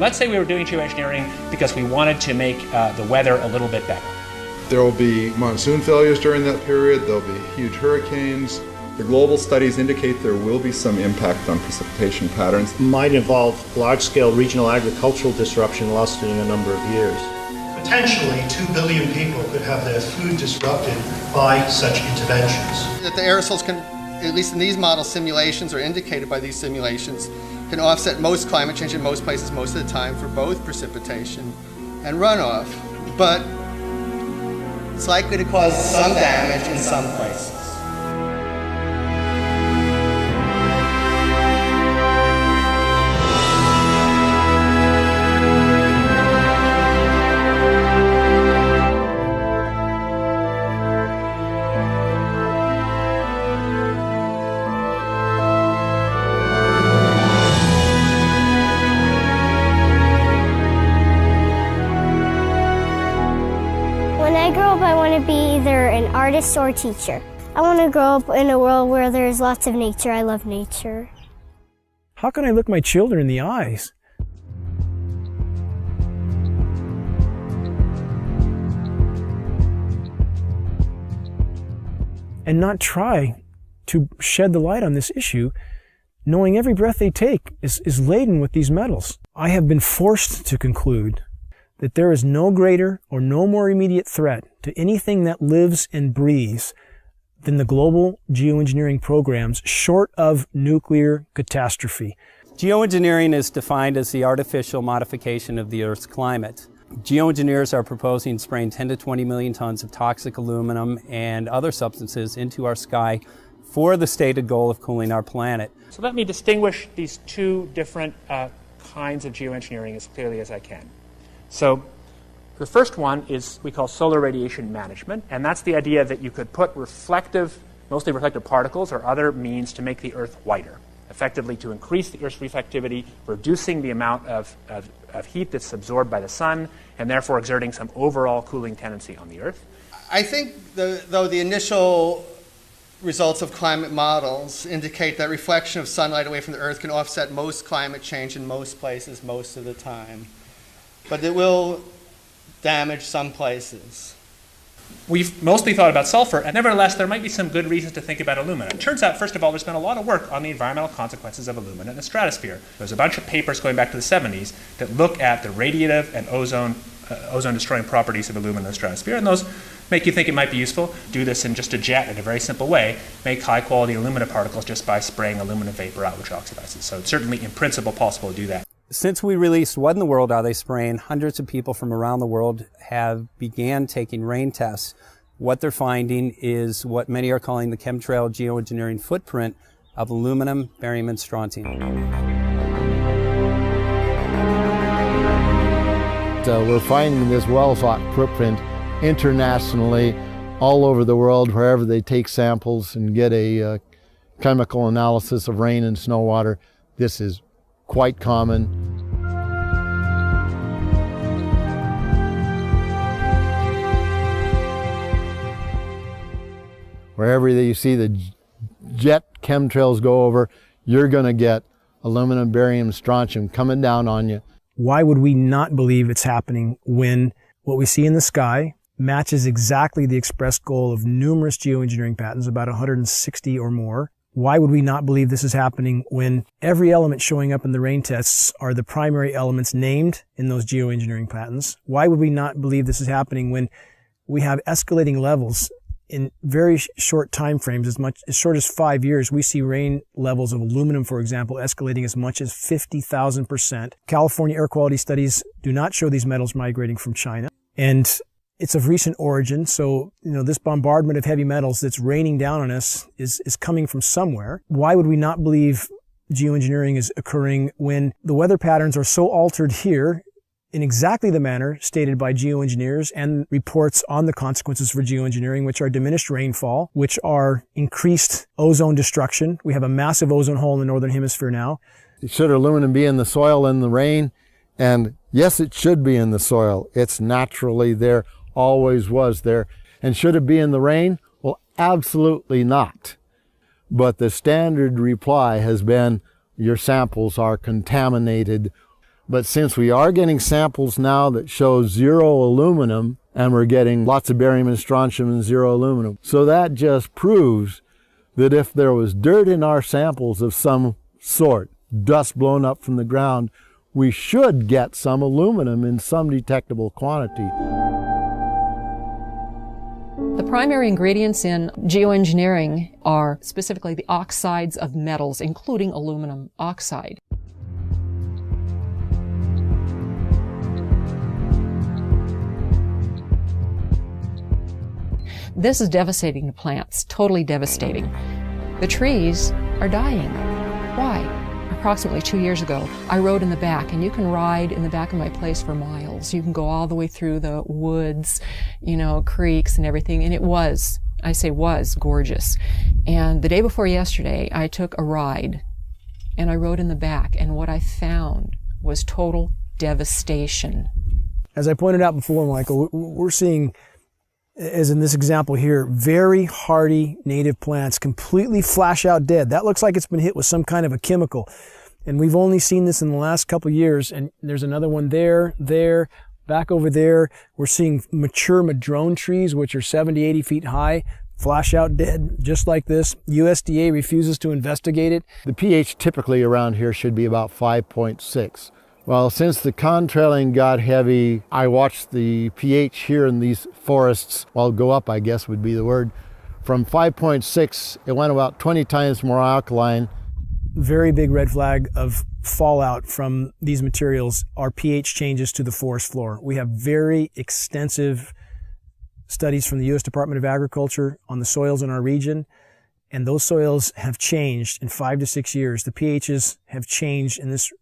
let's say we were doing geoengineering because we wanted to make the weather a little bit better. There will be monsoon failures during that period, there'll be huge hurricanes. The global studies indicate there will be some impact on precipitation patterns. Might involve large-scale regional agricultural disruption lasting a number of years. Potentially 2 billion people could have their food disrupted by such interventions. That the aerosols can, at least in these model simulations or indicated by these simulations, can offset most climate change in most places most of the time for both precipitation and runoff. But it's likely to cause some damage in some places. When I grow up, I want to be either an artist or a teacher. I want to grow up in a world where there's lots of nature. I love nature. How can I look my children in the eyes and not try to shed the light on this issue, knowing every breath they take is laden with these metals? I have been forced to conclude that there is no greater or no more immediate threat to anything that lives and breathes than the global geoengineering programs, short of nuclear catastrophe. Geoengineering is defined as the artificial modification of the Earth's climate. Geoengineers are proposing spraying 10 to 20 million tons of toxic aluminum and other substances into our sky for the stated goal of cooling our planet. So let me distinguish these two different kinds of geoengineering as clearly as I can. So the first one is we call solar radiation management, and that's the idea that you could put mostly reflective particles or other means to make the Earth whiter, effectively to increase the Earth's reflectivity, reducing the amount of heat that's absorbed by the sun, and therefore exerting some overall cooling tendency on the Earth. I think, though the initial results of climate models indicate that reflection of sunlight away from the Earth can offset most climate change in most places most of the time. But it will damage some places. We've mostly thought about sulfur, and nevertheless, there might be some good reasons to think about alumina. It turns out, first of all, there's been a lot of work on the environmental consequences of alumina in the stratosphere. There's a bunch of papers going back to the 70s that look at the radiative and ozone-destroying properties of alumina in the stratosphere, and those make you think it might be useful. Do this in just a jet in a very simple way. Make high-quality alumina particles just by spraying aluminum vapor out, which oxidizes. So it's certainly, in principle, possible to do that. Since we released What in the World Are They Spraying?, hundreds of people from around the world have began taking rain tests. What they're finding is what many are calling the chemtrail geoengineering footprint of aluminum, barium, and strontium. We're finding this well-thought footprint internationally, all over the world, wherever they take samples and get a chemical analysis of rain and snow water. This is quite common. Wherever you see the jet chemtrails go over, you're going to get aluminum, barium, strontium coming down on you. Why would we not believe it's happening when what we see in the sky matches exactly the expressed goal of numerous geoengineering patents, about 160 or more? Why would we not believe this is happening when every element showing up in the rain tests are the primary elements named in those geoengineering patents? Why would we not believe this is happening when we have escalating levels in very short time frames, as short as 5 years? We see rain levels of aluminum, for example, escalating as much as 50,000%. California air quality studies do not show these metals migrating from China. And it's of recent origin, so this bombardment of heavy metals that's raining down on us is coming from somewhere. Why would we not believe geoengineering is occurring when the weather patterns are so altered here in exactly the manner stated by geoengineers and reports on the consequences for geoengineering, which are diminished rainfall, which are increased ozone destruction? We have a massive ozone hole in the northern hemisphere now. Should aluminum be in the soil in the rain? And yes, it should be in the soil. It's naturally there. Always was there. And should it be in the rain? Well, absolutely not. But the standard reply has been your samples are contaminated But since we are getting samples now that show 0 aluminum, and we're getting lots of barium and strontium and 0 aluminum, so that just proves that if there was dirt in our samples of some sort, dust blown up from the ground, we should get some aluminum in some detectable quantity. The primary ingredients in geoengineering are specifically the oxides of metals, including aluminum oxide. This is devastating to plants, totally devastating. The trees are dying. Why? Approximately 2 years ago, I rode in the back, and you can ride in the back of my place for miles. You can go all the way through the woods, you know, creeks and everything, and it was, I say was, gorgeous. And the day before yesterday, I took a ride, and I rode in the back, and what I found was total devastation. As I pointed out before, Michael, we're seeing, as in this example here, very hardy native plants completely flash out dead. That looks like it's been hit with some kind of a chemical. And we've only seen this in the last couple of years. And there's another one there, back over there. We're seeing mature madrone trees, which are 70, 80 feet high, flash out dead, just like this. USDA refuses to investigate it. The pH typically around here should be about 5.6. Well, since the contrailing got heavy, I watched the pH here in these forests, well, go up, I guess would be the word. From 5.6, it went about 20 times more alkaline. Very big red flag of fallout from these materials are pH changes to the forest floor. We have very extensive studies from the U.S. Department of Agriculture on the soils in our region, and those soils have changed in 5 to 6 years. The pHs have changed in this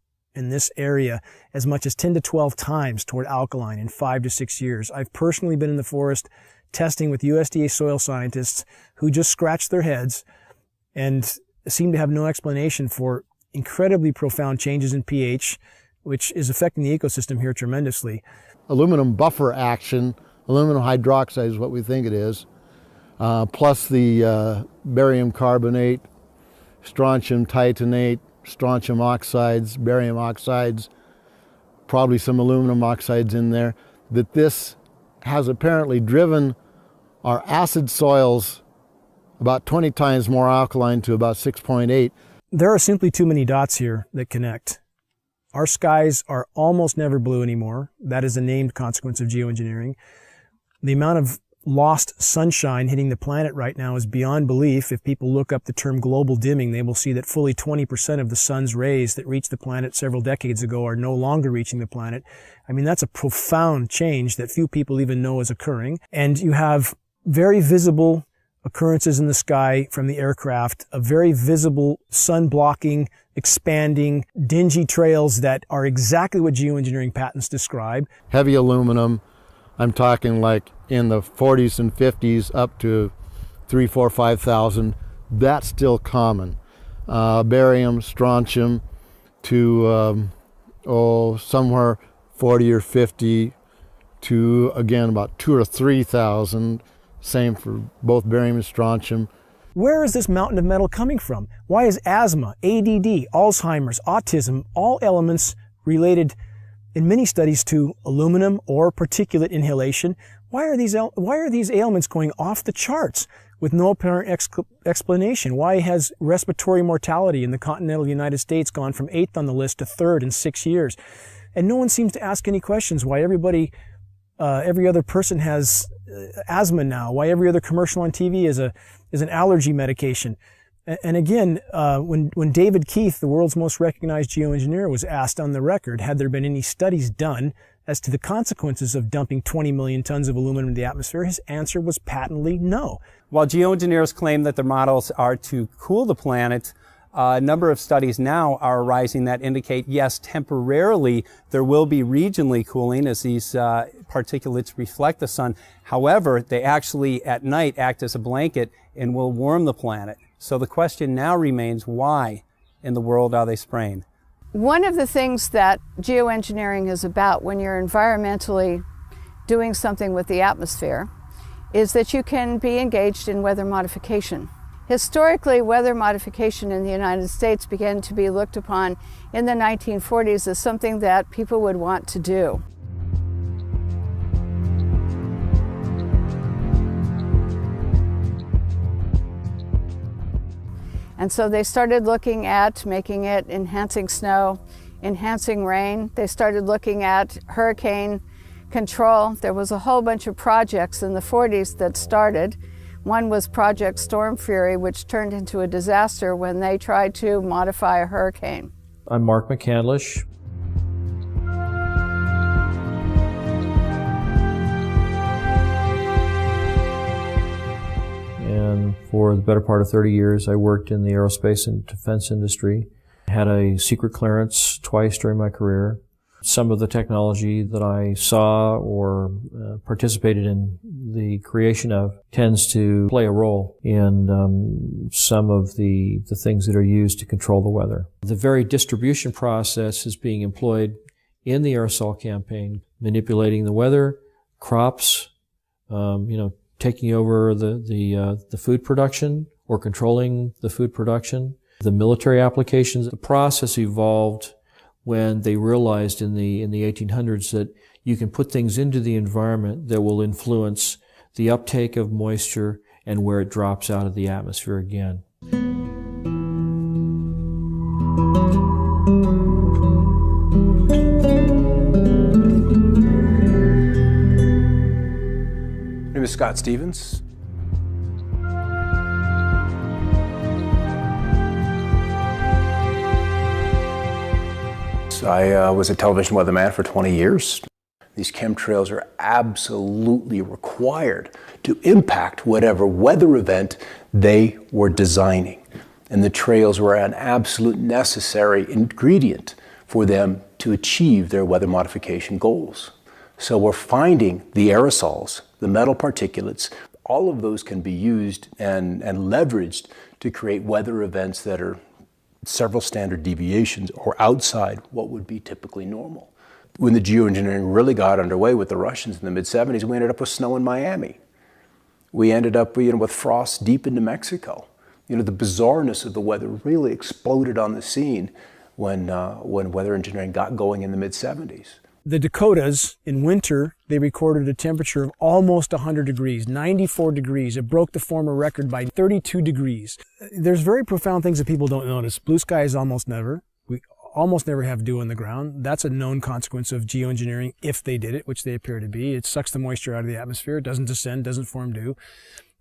area as much as 10 to 12 times toward alkaline in 5 to 6 years. I've personally been in the forest testing with USDA soil scientists who just scratched their heads and seem to have no explanation for incredibly profound changes in pH, which is affecting the ecosystem here tremendously. Aluminum buffer action, aluminum hydroxide is what we think it is, plus the barium carbonate, strontium titanate, strontium oxides, barium oxides, probably some aluminum oxides in there, that this has apparently driven our acid soils about 20 times more alkaline to about 6.8. There are simply too many dots here that connect. Our skies are almost never blue anymore. That is a named consequence of geoengineering. The amount of lost sunshine hitting the planet right now is beyond belief. If people look up the term global dimming, they will see that fully 20% of the sun's rays that reached the planet several decades ago are no longer reaching the planet. I mean, that's a profound change that few people even know is occurring. And you have very visible occurrences in the sky from the aircraft, a very visible sun-blocking, expanding, dingy trails that are exactly what geoengineering patents describe. Heavy aluminum, I'm talking like in the 40s and 50s up to 3,000, 4,000, 5,000. That's still common. Barium, strontium to somewhere 40 or 50 to, again, about 2,000 or 3,000. Same for both barium and strontium. Where is this mountain of metal coming from? Why is asthma, ADD, Alzheimer's, autism, all elements related in many studies to aluminum or particulate inhalation? Why are these ailments going off the charts with no apparent explanation? Why has respiratory mortality in the continental United States gone from 8th on the list to 3rd in 6 years? And no one seems to ask any questions. Why every other person has asthma now? Why every other commercial on TV is an allergy medication? And again, when David Keith, the world's most recognized geoengineer, was asked on the record, had there been any studies done as to the consequences of dumping 20 million tons of aluminum into the atmosphere, his answer was patently no. While geoengineers claim that their models are to cool the planet, a number of studies now are arising that indicate, yes, temporarily there will be regionally cooling as these particulates reflect the sun. However, they actually at night act as a blanket and will warm the planet. So the question now remains, why in the world are they spraying? One of the things that geoengineering is about when you're environmentally doing something with the atmosphere is that you can be engaged in weather modification. Historically, weather modification in the United States began to be looked upon in the 1940s as something that people would want to do. And so they started looking at making it enhancing snow, enhancing rain. They started looking at hurricane control. There was a whole bunch of projects in the 40s that started. One was Project Storm Fury, which turned into a disaster when they tried to modify a hurricane. I'm Mark McCandlish. And for the better part of 30 years, I worked in the aerospace and defense industry. I had a secret clearance twice during my career. Some of the technology that I saw or participated in the creation of tends to play a role in some of the things that are used to control the weather. The very distribution process is being employed in the aerosol campaign, manipulating the weather, crops, taking over the food production or controlling the food production. The military applications, the process evolved when they realized in the 1800s that you can put things into the environment that will influence the uptake of moisture and where it drops out of the atmosphere again. My name is Scott Stevens. I was a television weatherman for 20 years. These chemtrails are absolutely required to impact whatever weather event they were designing. And the trails were an absolute necessary ingredient for them to achieve their weather modification goals. So we're finding the aerosols, the metal particulates, all of those can be used and leveraged to create weather events that are several standard deviations or outside what would be typically normal. When the geoengineering really got underway with the Russians in the mid-70s, we ended up with snow in Miami. We ended up with frost deep into Mexico. The bizarreness of the weather really exploded on the scene when weather engineering got going in the mid-70s. The Dakotas, in winter, they recorded a temperature of almost 100 degrees, 94 degrees. It broke the former record by 32 degrees. There's very profound things that people don't notice. Blue sky is almost never. We almost never have dew on the ground. That's a known consequence of geoengineering if they did it, which they appear to be. It sucks the moisture out of the atmosphere. It doesn't descend, doesn't form dew.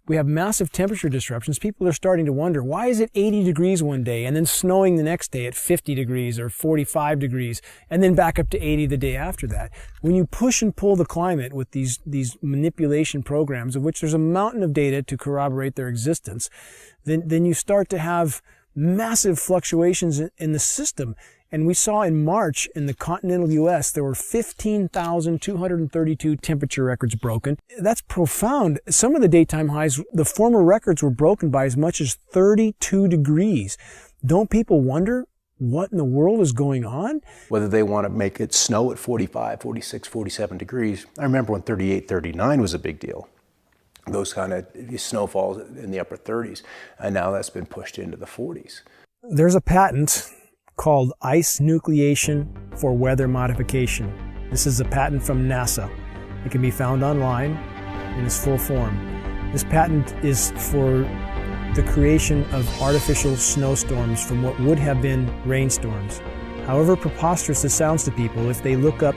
We have massive temperature disruptions. People are starting to wonder, why is it 80 degrees one day and then snowing the next day at 50 degrees or 45 degrees and then back up to 80 the day after that? When you push and pull the climate with these manipulation programs, of which there's a mountain of data to corroborate their existence, then you start to have massive fluctuations in the system. And we saw in March in the continental U.S., there were 15,232 temperature records broken. That's profound. Some of the daytime highs, the former records were broken by as much as 32 degrees. Don't people wonder what in the world is going on? Whether they want to make it snow at 45, 46, 47 degrees. I remember when 38, 39 was a big deal. Those kind of snowfalls in the upper 30s. And now that's been pushed into the 40s. There's a patent called ice nucleation for weather modification. This is a patent from NASA. It can be found online in its full form. This patent is for the creation of artificial snowstorms from what would have been rainstorms. However preposterous this sounds to people, if they look up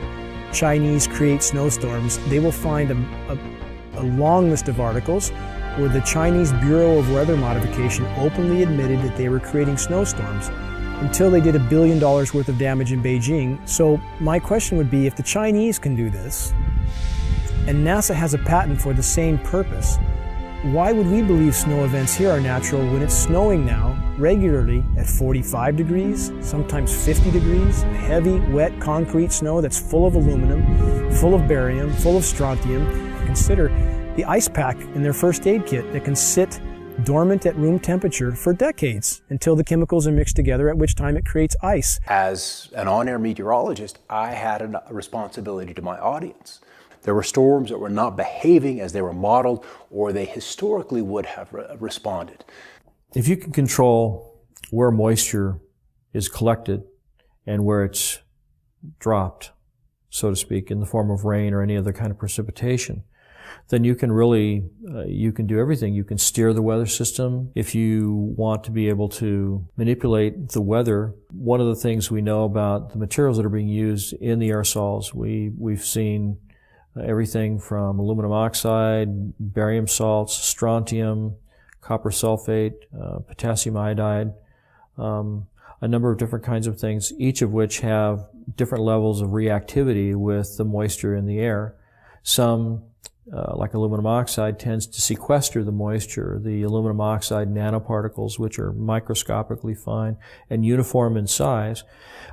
Chinese create snowstorms, they will find a long list of articles where the Chinese Bureau of Weather Modification openly admitted that they were creating snowstorms, until they did $1 billion worth of damage in Beijing. So my question would be, if the Chinese can do this, and NASA has a patent for the same purpose, why would we believe snow events here are natural when it's snowing now regularly at 45 degrees, sometimes 50 degrees, heavy, wet, concrete snow that's full of aluminum, full of barium, full of strontium? Consider the ice pack in their first aid kit that can sit dormant at room temperature for decades until the chemicals are mixed together, at which time it creates ice. As an on-air meteorologist, I had a responsibility to my audience. There were storms that were not behaving as they were modeled or they historically would have responded. If you can control where moisture is collected and where it's dropped, so to speak, in the form of rain or any other kind of precipitation, then you can really, you can do everything. You can steer the weather system. If you want to be able to manipulate the weather, one of the things we know about the materials that are being used in the aerosols, we've seen everything from aluminum oxide, barium salts, strontium, copper sulfate, potassium iodide, a number of different kinds of things, each of which have different levels of reactivity with the moisture in the air. Some, like aluminum oxide, tends to sequester the moisture. The aluminum oxide nanoparticles, which are microscopically fine and uniform in size,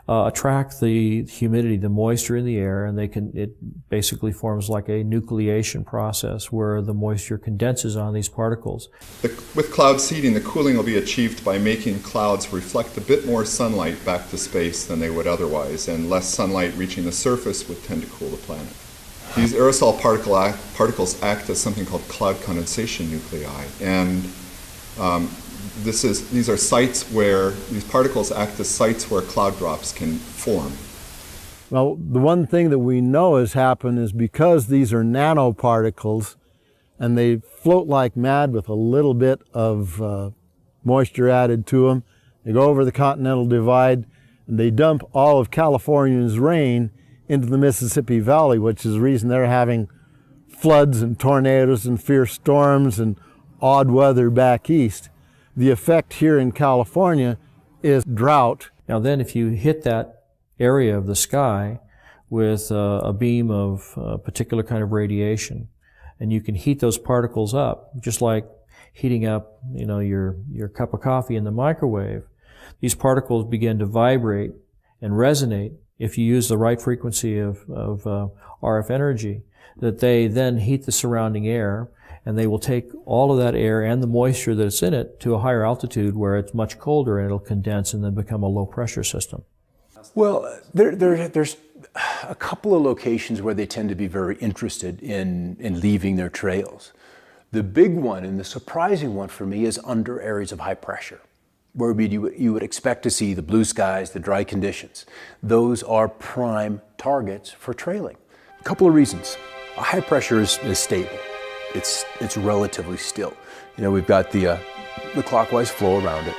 attract the humidity, the moisture in the air, and it basically forms like a nucleation process where the moisture condenses on these particles. With cloud seeding, the cooling will be achieved by making clouds reflect a bit more sunlight back to space than they would otherwise, and less sunlight reaching the surface would tend to cool the planet. These aerosol particles act as something called cloud condensation nuclei, and these are sites where these particles act as sites where cloud drops can form. Well, the one thing that we know has happened is because these are nanoparticles and they float like mad with a little bit of moisture added to them, they go over the Continental Divide and they dump all of California's rain into the Mississippi Valley, which is the reason they're having floods and tornadoes and fierce storms and odd weather back east. The effect here in California is drought. Now then, if you hit that area of the sky with a beam of a particular kind of radiation, and you can heat those particles up, just like heating up, your cup of coffee in the microwave, these particles begin to vibrate and resonate if you use the right frequency of RF energy, that they then heat the surrounding air, and they will take all of that air and the moisture that's in it to a higher altitude where it's much colder, and it'll condense and then become a low-pressure system. Well, there's a couple of locations where they tend to be very interested in leaving their trails. The big one and the surprising one for me is under areas of high pressure, where you would expect to see the blue skies, the dry conditions. Those are prime targets for trailing. A couple of reasons. A high pressure is stable. It's relatively still. We've got the clockwise flow around it.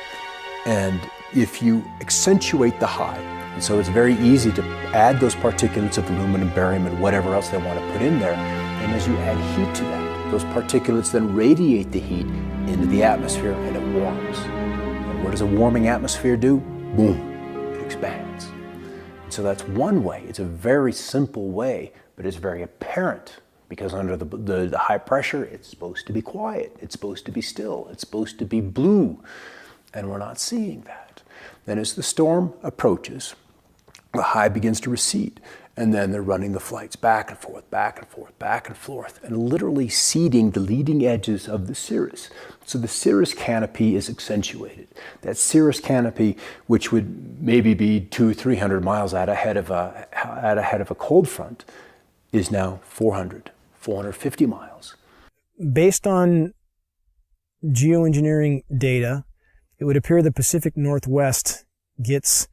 And if you accentuate the high, and so it's very easy to add those particulates of aluminum, barium, and whatever else they want to put in there. And as you add heat to that, those particulates then radiate the heat into the atmosphere and it warms. What does a warming atmosphere do? Boom, it expands. And so that's one way. It's a very simple way, but it's very apparent because under the high pressure, it's supposed to be quiet. It's supposed to be still. It's supposed to be blue. And we're not seeing that. Then as the storm approaches, the high begins to recede. And then they're running the flights back and forth, back and forth, back and forth, and literally seeding the leading edges of the cirrus. So the cirrus canopy is accentuated. That cirrus canopy, which would maybe be 200-300 miles out ahead of a cold front, is now 450 miles. Based on geoengineering data, it would appear the Pacific Northwest gets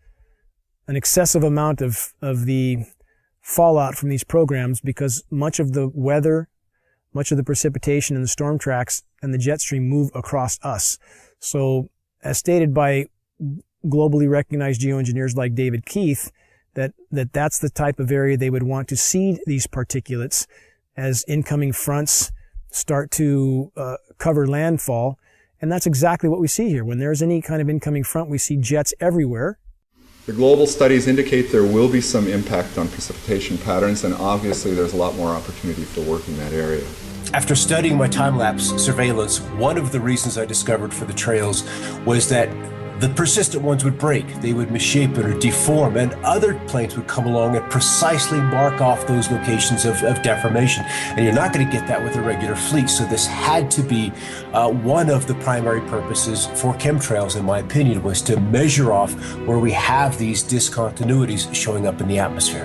an excessive amount of the fallout from these programs because much of the weather, much of the precipitation and the storm tracks and the jet stream move across us. So as stated by globally recognized geoengineers like David Keith, that's the type of area they would want to seed these particulates as incoming fronts start to cover landfall. And that's exactly what we see here. When there's any kind of incoming front, we see jets everywhere. The global studies indicate there will be some impact on precipitation patterns, and obviously there's a lot more opportunity for work in that area. After studying my time-lapse surveillance, one of the reasons I discovered for the trails was that the persistent ones would break, they would misshape or deform, and other planes would come along and precisely mark off those locations of deformation. And you're not going to get that with a regular fleet, so this had to be one of the primary purposes for chemtrails, in my opinion, was to measure off where we have these discontinuities showing up in the atmosphere.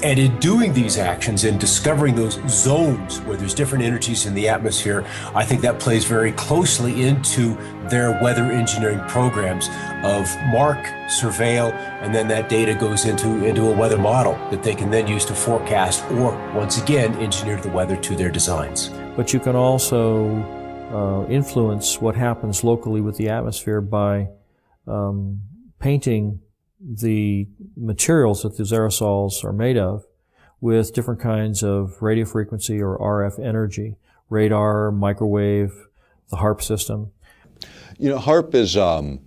And in doing these actions and discovering those zones where there's different energies in the atmosphere, I think that plays very closely into their weather engineering programs of mark, surveil, and then that data goes into a weather model that they can then use to forecast or, once again, engineer the weather to their designs. But you can also influence what happens locally with the atmosphere by painting the materials that these aerosols are made of with different kinds of radio frequency or RF energy, radar, microwave, the HAARP system. You know, HAARP is an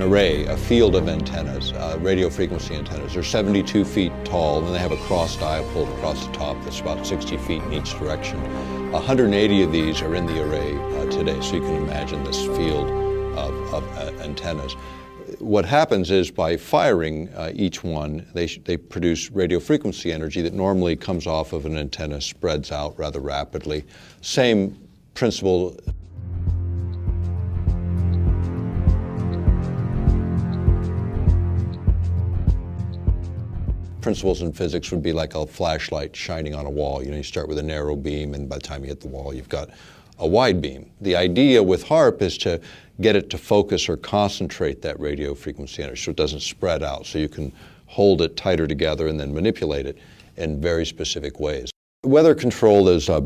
array, a field of antennas, radio frequency antennas. They're 72 feet tall, and they have a cross diapole across the top that's about 60 feet in each direction. 180 of these are in the array today, so you can imagine this field of antennas. What happens is by firing each one, they produce radio frequency energy that normally comes off of an antenna, spreads out rather rapidly. Same principle. Principles in physics would be like a flashlight shining on a wall. You know, you start with a narrow beam, and by the time you hit the wall, you've got a wide beam. The idea with HAARP is to get it to focus or concentrate that radio frequency energy so it doesn't spread out, so you can hold it tighter together and then manipulate it in very specific ways. Weather control is a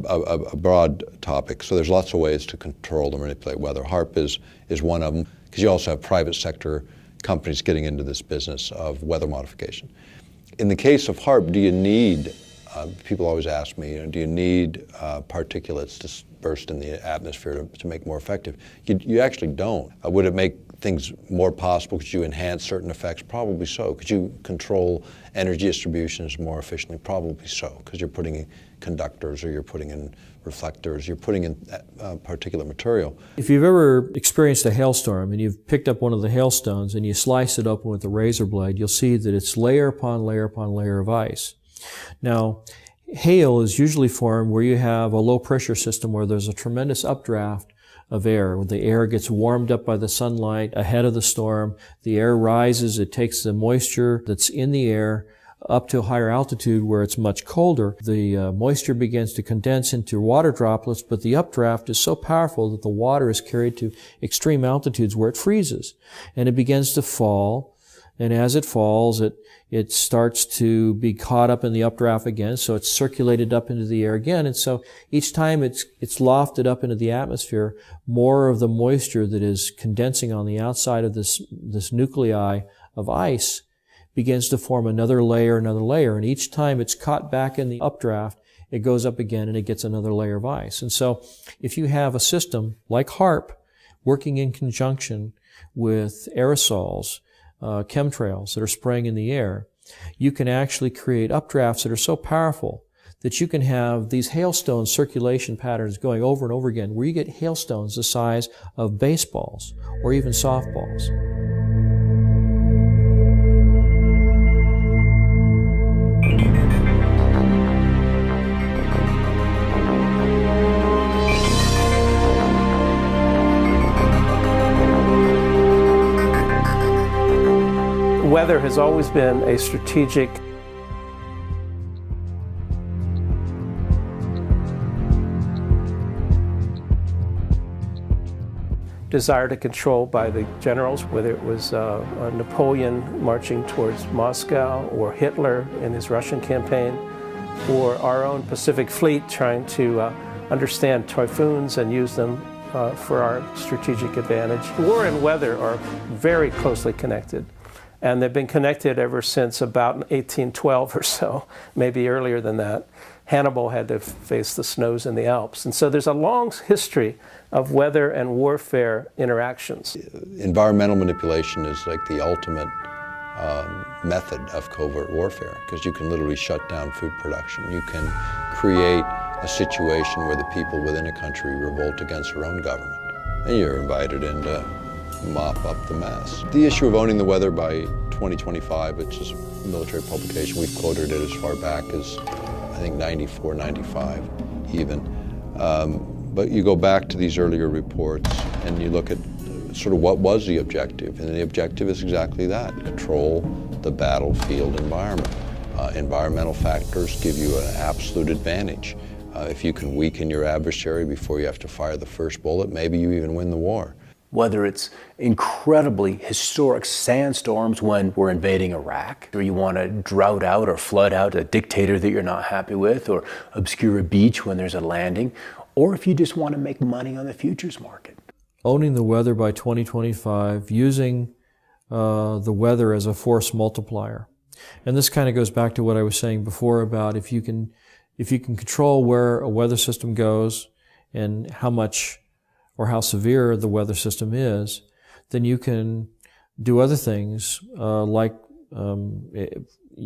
broad topic, so there's lots of ways to control and manipulate weather. HAARP is one of them, because you also have private sector companies getting into this business of weather modification. In the case of HAARP, do you need, people always ask me, do you need particulates to burst in the atmosphere to make more effective? You actually don't. Would it make things more possible? Could you enhance certain effects? Probably so. Could you control energy distributions more efficiently? Probably so, because you're putting in conductors, or you're putting in reflectors, you're putting in particulate material. If you've ever experienced a hailstorm and you've picked up one of the hailstones and you slice it open with a razor blade, you'll see that it's layer upon layer upon layer of ice. Now, hail is usually formed where you have a low pressure system where there's a tremendous updraft of air. When the air gets warmed up by the sunlight ahead of the storm, the air rises, it takes the moisture that's in the air up to a higher altitude where it's much colder. The moisture begins to condense into water droplets, but the updraft is so powerful that the water is carried to extreme altitudes where it freezes. And it begins to fall, and as it falls, it starts to be caught up in the updraft again, so it's circulated up into the air again, and so each time it's lofted up into the atmosphere, more of the moisture that is condensing on the outside of this nuclei of ice begins to form another layer, and each time it's caught back in the updraft, it goes up again and it gets another layer of ice. And so if you have a system like HAARP working in conjunction with aerosols, chemtrails that are spraying in the air, you can actually create updrafts that are so powerful that you can have these hailstone circulation patterns going over and over again, where you get hailstones the size of baseballs or even softballs. Weather has always been a strategic desire to control by the generals, whether it was Napoleon marching towards Moscow, or Hitler in his Russian campaign, or our own Pacific Fleet trying to understand typhoons and use them for our strategic advantage. War and weather are very closely connected. And they've been connected ever since about 1812 or so, maybe earlier than that. Hannibal had to face the snows in the Alps. And so there's a long history of weather and warfare interactions. Environmental manipulation is like the ultimate method of covert warfare, because you can literally shut down food production. You can create a situation where the people within a country revolt against their own government, and you're invited in to mop up the mess. The issue of owning the weather by 2025, which is a military publication, we've quoted it as far back as, I think, 94, 95 even. But you go back to these earlier reports and you look at sort of what was the objective, and the objective is exactly that: control the battlefield environment. Environmental factors give you an absolute advantage. If you can weaken your adversary before you have to fire the first bullet, maybe you even win the war. Whether it's incredibly historic sandstorms when we're invading Iraq, or you want to drought out or flood out a dictator that you're not happy with, or obscure a beach when there's a landing, or if you just want to make money on the futures market. Owning the weather by 2025, using the weather as a force multiplier. And this kind of goes back to what I was saying before about if you can control where a weather system goes and how much or how severe the weather system is, then you can do other things like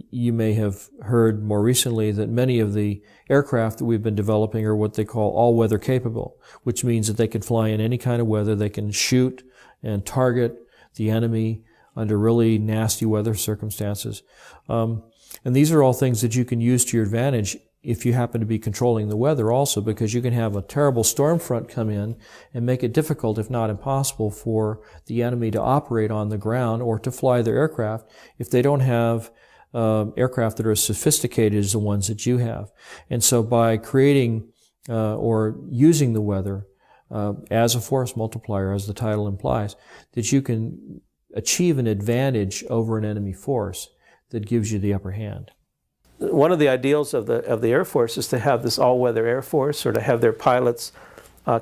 you may have heard more recently that many of the aircraft that we've been developing are what they call all-weather capable, which means that they can fly in any kind of weather. They can shoot and target the enemy under really nasty weather circumstances. And these are all things that you can use to your advantage if you happen to be controlling the weather also, because you can have a terrible storm front come in and make it difficult, if not impossible, for the enemy to operate on the ground or to fly their aircraft if they don't have aircraft that are as sophisticated as the ones that you have. And so by creating or using the weather as a force multiplier, as the title implies, that you can achieve an advantage over an enemy force that gives you the upper hand. One of the ideals of the Air Force is to have this all-weather Air Force, or to have their pilots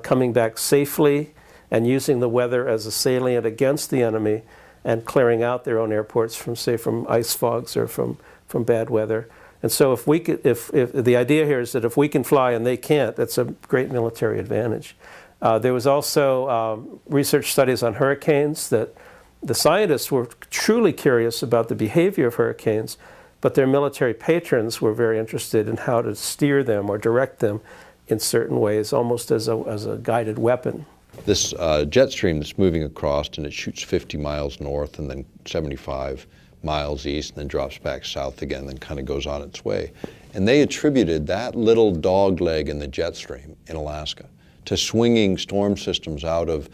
coming back safely and using the weather as a salient against the enemy and clearing out their own airports from, say, from ice fogs or from bad weather. And so if the idea here is that if we can fly and they can't, that's a great military advantage. There was also research studies on hurricanes that the scientists were truly curious about the behavior of hurricanes, but their military patrons were very interested in how to steer them or direct them in certain ways, almost as a guided weapon. This jet stream that's moving across, and it shoots 50 miles north and then 75 miles east and then drops back south again, then kind of goes on its way. And they attributed that little dog leg in the jet stream in Alaska to swinging storm systems out of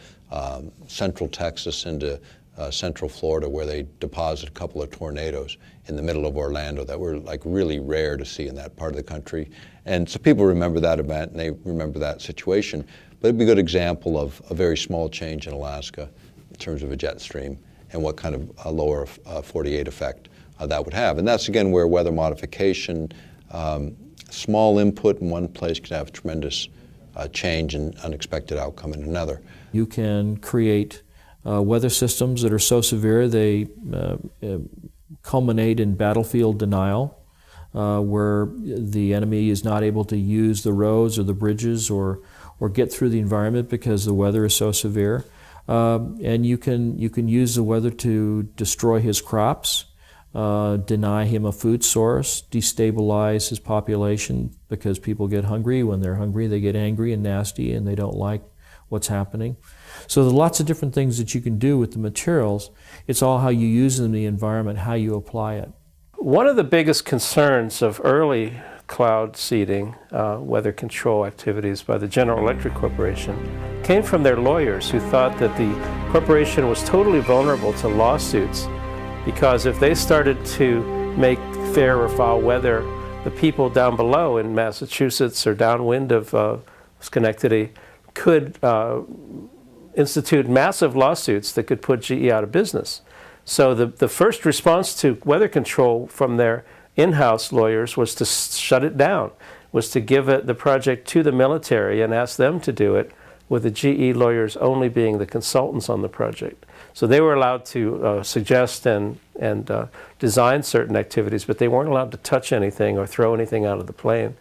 central Texas into central Florida, where they deposit a couple of tornadoes in the middle of Orlando that were like really rare to see in that part of the country. And so people remember that event and they remember that situation. But it'd be a good example of a very small change in Alaska in terms of a jet stream and what kind of a lower 48 effect that would have. And that's again where weather modification, small input in one place can have tremendous change and unexpected outcome in another. You can create weather systems that are so severe they culminate in battlefield denial, where the enemy is not able to use the roads or the bridges or get through the environment because the weather is so severe. And you can use the weather to destroy his crops, deny him a food source, destabilize his population because people get hungry. When they're hungry, they get angry and nasty and they don't like what's happening. So there are lots of different things that you can do with the materials. It's all how you use them in the environment, how you apply it. One of the biggest concerns of early cloud seeding, weather control activities by the General Electric Corporation, came from their lawyers who thought that the corporation was totally vulnerable to lawsuits, because if they started to make fair or foul weather, the people down below in Massachusetts or downwind of Schenectady could institute massive lawsuits that could put GE out of business. So the first response to weather control from their in-house lawyers was to shut it down, was to give the project to the military and ask them to do it, with the GE lawyers only being the consultants on the project. So they were allowed to suggest and design certain activities, but they weren't allowed to touch anything or throw anything out of the plane.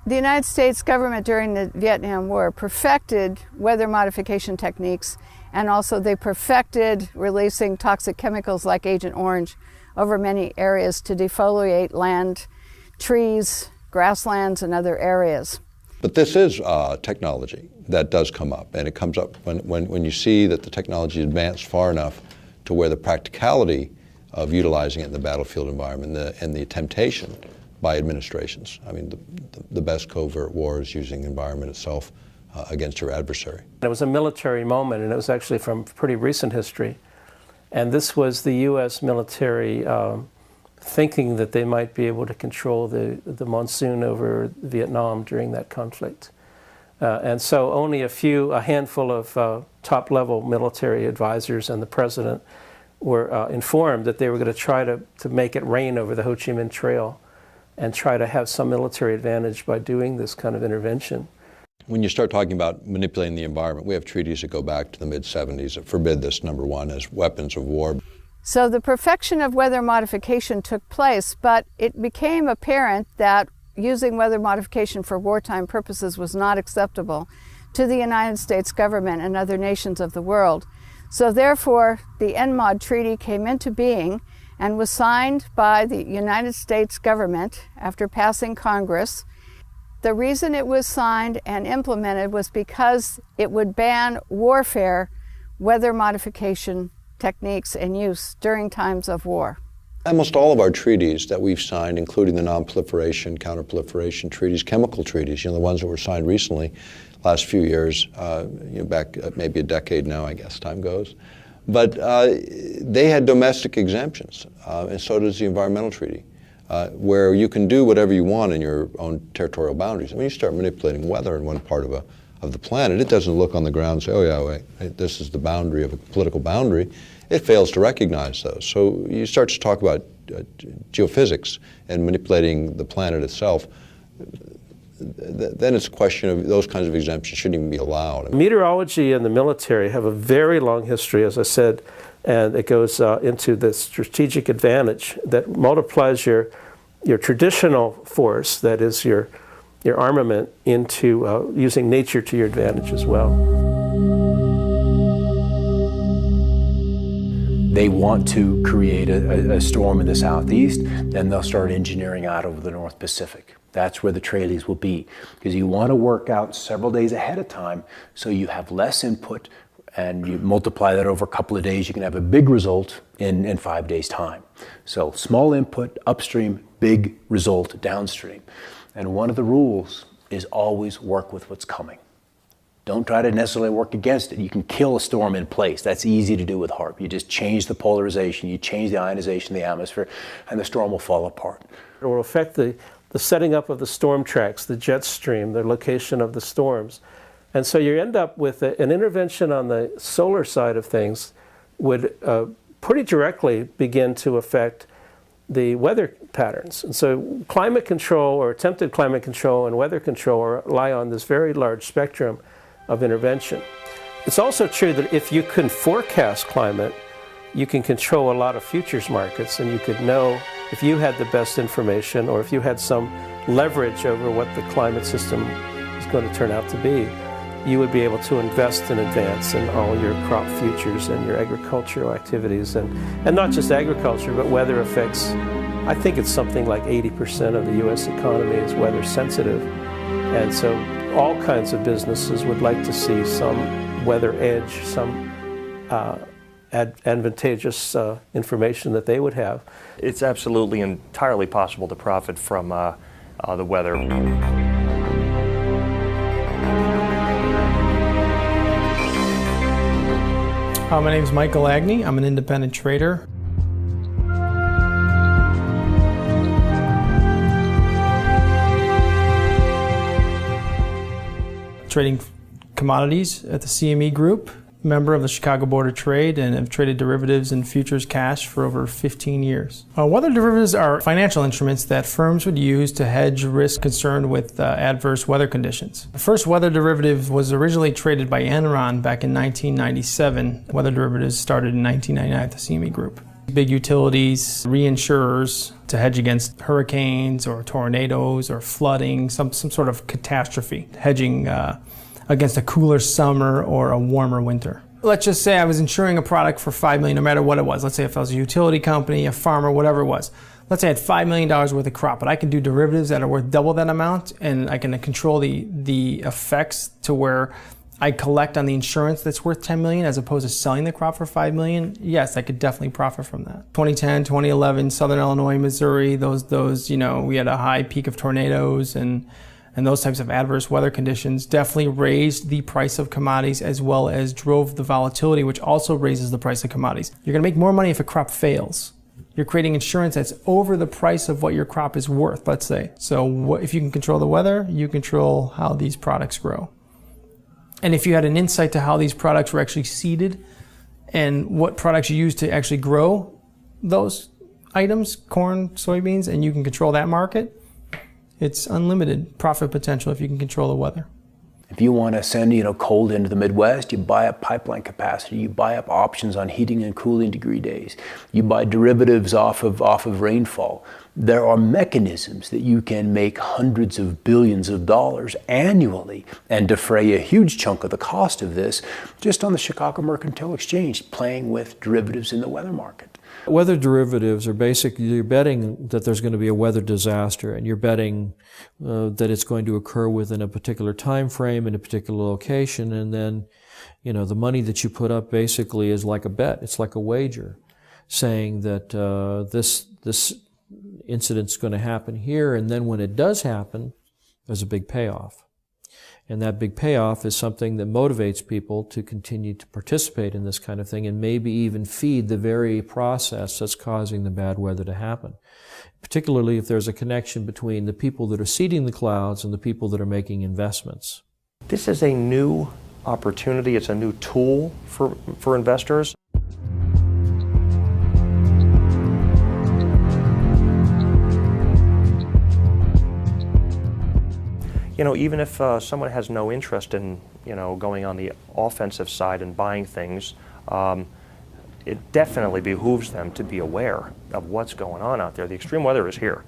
The United States government during the Vietnam War perfected weather modification techniques, and also they perfected releasing toxic chemicals like Agent Orange over many areas to defoliate land, trees, grasslands, and other areas. But this is technology that does come up, and it comes up when you see that the technology advanced far enough to where the practicality of utilizing it in the battlefield environment and the temptation by administrations. I mean, the best covert war is using the environment itself against your adversary. It was a military moment, and it was actually from pretty recent history. And this was the U.S. military thinking that they might be able to control the monsoon over Vietnam during that conflict. And so only a handful of top-level military advisors and the president were informed that they were going to try to make it rain over the Ho Chi Minh Trail and try to have some military advantage by doing this kind of intervention. When you start talking about manipulating the environment, we have treaties that go back to the mid-70s that forbid this, number one, as weapons of war. So the perfection of weather modification took place, but it became apparent that using weather modification for wartime purposes was not acceptable to the United States government and other nations of the world. So therefore, the NMOD Treaty came into being and was signed by the United States government after passing Congress. The reason it was signed and implemented was because it would ban warfare, weather modification techniques and use during times of war. Almost all of our treaties that we've signed, including the non-proliferation, counter-proliferation treaties, chemical treaties, the ones that were signed recently, last few years, back maybe a decade now, I guess time goes. But they had domestic exemptions, and so does the environmental treaty, where you can do whatever you want in your own territorial boundaries. When you start manipulating weather in one part of the planet, it doesn't look on the ground and say, oh yeah, wait, this is the boundary of a political boundary. It fails to recognize those. So you start to talk about geophysics and manipulating the planet itself, then it's a question of those kinds of exemptions shouldn't even be allowed. Meteorology and the military have a very long history, as I said, and it goes into the strategic advantage that multiplies your traditional force, that is your armament, into using nature to your advantage as well. They want to create a storm in the southeast, then they'll start engineering out over the North Pacific. That's where the trailees will be, because you want to work out several days ahead of time so you have less input, and you multiply that over a couple of days, you can have a big result in 5 days' time. So small input upstream, big result downstream. And one of the rules is always work with what's coming. Don't try to necessarily work against it. You can kill a storm in place. That's easy to do with HAARP. You just change the polarization, you change the ionization of the atmosphere, and the storm will fall apart. It will affect the setting up of the storm tracks, the jet stream, the location of the storms. And so you end up with an intervention on the solar side of things would pretty directly begin to affect the weather patterns. And so climate control, or attempted climate control, and weather control rely on this very large spectrum of intervention. It's also true that if you can forecast climate, you can control a lot of futures markets, and you could know if you had the best information, or if you had some leverage over what the climate system is going to turn out to be, you would be able to invest in advance in all your crop futures and your agricultural activities, and not just agriculture, but weather effects. I think it's something like 80% of the U.S. economy is weather sensitive, and so all kinds of businesses would like to see some weather edge, some advantageous information that they would have. It's absolutely entirely possible to profit from the weather. My name is Michael Agney. I'm an independent trader. Trading commodities at the CME Group, member of the Chicago Board of Trade, and have traded derivatives and futures cash for over 15 years. Weather derivatives are financial instruments that firms would use to hedge risk concerned with adverse weather conditions. The first weather derivative was originally traded by Enron back in 1997. Weather derivatives started in 1999 at the CME Group. Big utilities, reinsurers to hedge against hurricanes or tornadoes or flooding, some sort of catastrophe, hedging against a cooler summer or a warmer winter. Let's just say I was insuring a product for $5 million, no matter what it was. Let's say if I was a utility company, a farmer, whatever it was. Let's say I had $5 million worth of crop, but I can do derivatives that are worth double that amount, and I can control the effects to where I collect on the insurance that's worth $10 million as opposed to selling the crop for $5 million. Yes, I could definitely profit from that. 2010, 2011, Southern Illinois, Missouri, those we had a high peak of tornadoes and those types of adverse weather conditions definitely raised the price of commodities as well as drove the volatility, which also raises the price of commodities. You're going to make more money if a crop fails. You're creating insurance that's over the price of what your crop is worth, let's say. So if you can control the weather, you control how these products grow. And if you had an insight to how these products were actually seeded and what products you use to actually grow those items, corn, soybeans, and you can control that market, it's unlimited profit potential if you can control the weather. If you want to send, cold into the Midwest, you buy up pipeline capacity, you buy up options on heating and cooling degree days, you buy derivatives off of rainfall. There are mechanisms that you can make hundreds of billions of dollars annually and defray a huge chunk of the cost of this just on the Chicago Mercantile Exchange, playing with derivatives in the weather market. Weather derivatives are basically, you're betting that there's going to be a weather disaster, and you're betting that it's going to occur within a particular time frame in a particular location, and then, the money that you put up basically is like a bet. It's like a wager, saying that this incident's going to happen here, and then when it does happen, there's a big payoff. And that big payoff is something that motivates people to continue to participate in this kind of thing and maybe even feed the very process that's causing the bad weather to happen. Particularly if there's a connection between the people that are seeding the clouds and the people that are making investments. This is a new opportunity. It's a new tool for investors. Even if someone has no interest in, going on the offensive side and buying things, it definitely behooves them to be aware of what's going on out there. The extreme weather is here,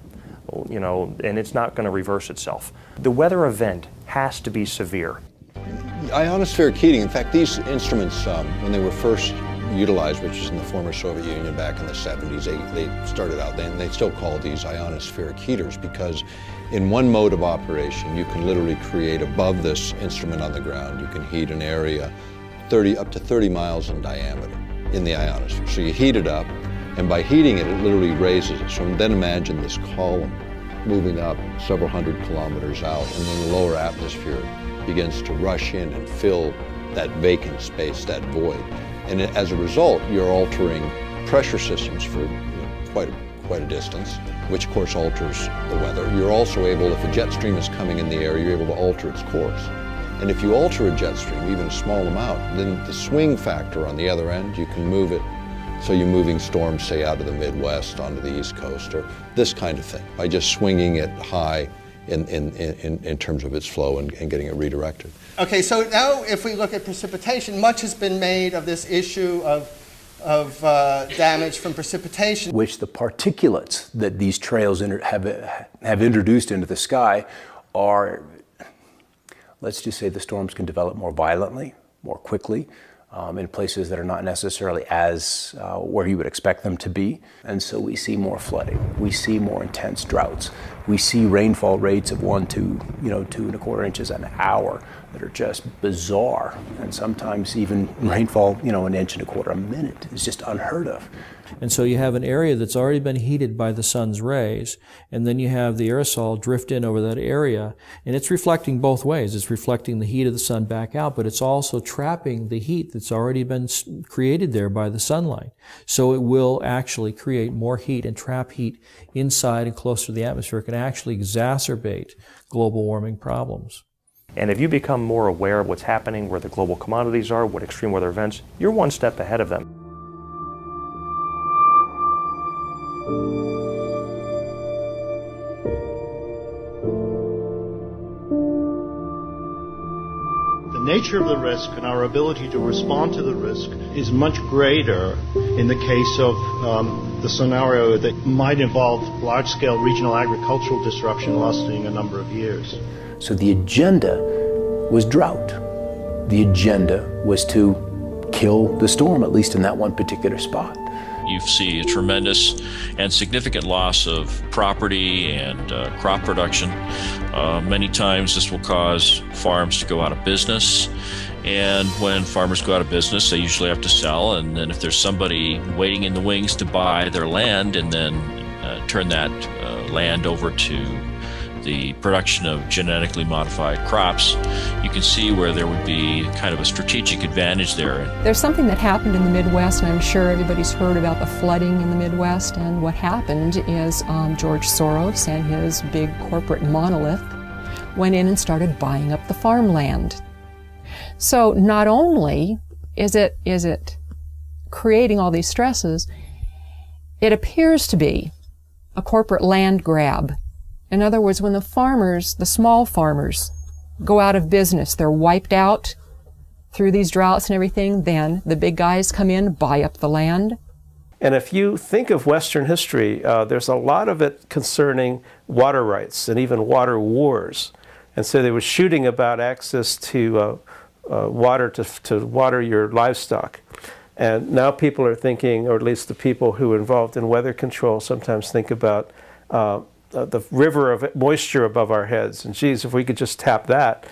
and it's not going to reverse itself. The weather event has to be severe. Ionospheric heating, in fact, these instruments, when they were first utilized, which is in the former Soviet Union back in the 70s, they started out then, they still call these ionospheric heaters because in one mode of operation, you can literally create above this instrument on the ground, you can heat an area up to 30 miles in diameter in the ionosphere. So you heat it up, and by heating it, it literally raises it. So then imagine this column moving up several hundred kilometers out, and then the lower atmosphere begins to rush in and fill that vacant space, that void. And as a result, you're altering pressure systems for quite a distance, which of course alters the weather. You're also able, if a jet stream is coming in the air, you're able to alter its course. And if you alter a jet stream, even a small amount, then the swing factor on the other end, you can move it. So you're moving storms, say, out of the Midwest onto the East Coast, or this kind of thing, by just swinging it high in terms of its flow and getting it redirected. Okay, so now if we look at precipitation, much has been made of this issue of damage from precipitation. Which the particulates that these trails have introduced into the sky are, let's just say the storms can develop more violently, more quickly, in places that are not necessarily as where you would expect them to be. And so we see more flooding. We see more intense droughts. We see rainfall rates of 1 to 2¼ inches an hour that are just bizarre. And sometimes even rainfall, 1 1/4 inches a minute is just unheard of. And so you have an area that's already been heated by the sun's rays, and then you have the aerosol drift in over that area, and it's reflecting both ways. It's reflecting the heat of the sun back out, but it's also trapping the heat that's already been created there by the sunlight. So it will actually create more heat and trap heat inside and closer to the atmosphere. It can actually exacerbate global warming problems. And if you become more aware of what's happening, where the global commodities are, what extreme weather events, you're one step ahead of them. The nature of the risk and our ability to respond to the risk is much greater in the case of the scenario that might involve large-scale regional agricultural disruption lasting a number of years. So the agenda was drought. The agenda was to kill the storm, at least in that one particular spot. You see a tremendous and significant loss of property and crop production. Many times this will cause farms to go out of business. And when farmers go out of business, they usually have to sell. And then if there's somebody waiting in the wings to buy their land and then turn that land over to the production of genetically modified crops, you can see where there would be kind of a strategic advantage there. There's something that happened in the Midwest, and I'm sure everybody's heard about the flooding in the Midwest, and what happened is George Soros and his big corporate monolith went in and started buying up the farmland. So not only is it creating all these stresses, it appears to be a corporate land grab. In other words, when the farmers, the small farmers, go out of business, they're wiped out through these droughts and everything, then the big guys come in, buy up the land. And if you think of Western history, there's a lot of it concerning water rights and even water wars. And so they were shooting about access to water to water your livestock. And now people are thinking, or at least the people who are involved in weather control sometimes think about the river of moisture above our heads. And geez, if we could just tap that.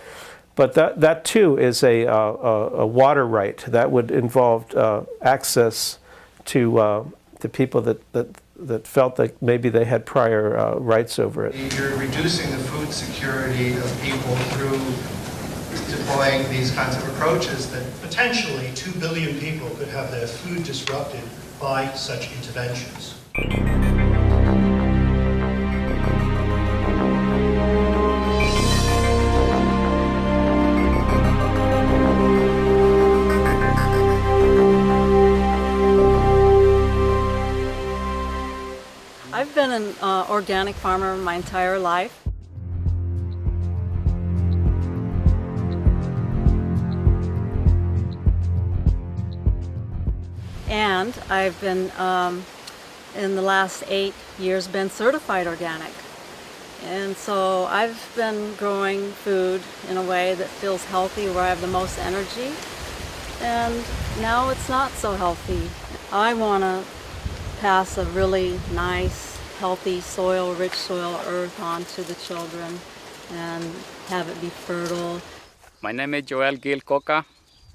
But that too is a water right that would involve access to people that felt that maybe they had prior rights over it. You're reducing the food security of people through deploying these kinds of approaches that Potentially 2 billion people could have their food disrupted by such interventions. I've been an organic farmer my entire life. And I've been, in the last 8 years, been certified organic. And so I've been growing food in a way that feels healthy, where I have the most energy. And now it's not so healthy. I want to pass a really nice, healthy soil, rich soil, earth on to the children and have it be fertile. My name is Joel Gil Coca.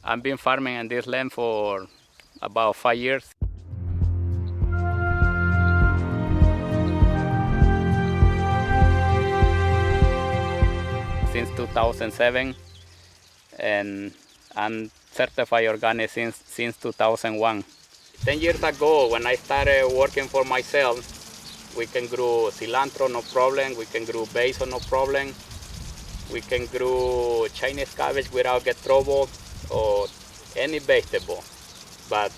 I've been farming in this land for about 5 years. Since 2007, and I'm certified organic since 2001. 10 years ago, when I started working for myself, we can grow cilantro, no problem. We can grow basil, no problem. We can grow Chinese cabbage without get trouble, or any vegetable. But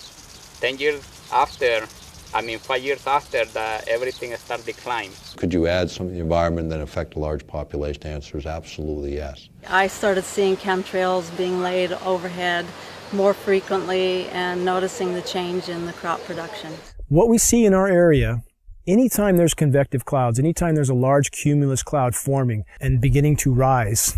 10 years after, 5 years after, that everything started declining. Could you add something to the environment that affect a large population? The answer is absolutely yes. I started seeing chemtrails being laid overhead more frequently and noticing the change in the crop production. What we see in our area, anytime there's convective clouds, anytime there's a large cumulus cloud forming and beginning to rise,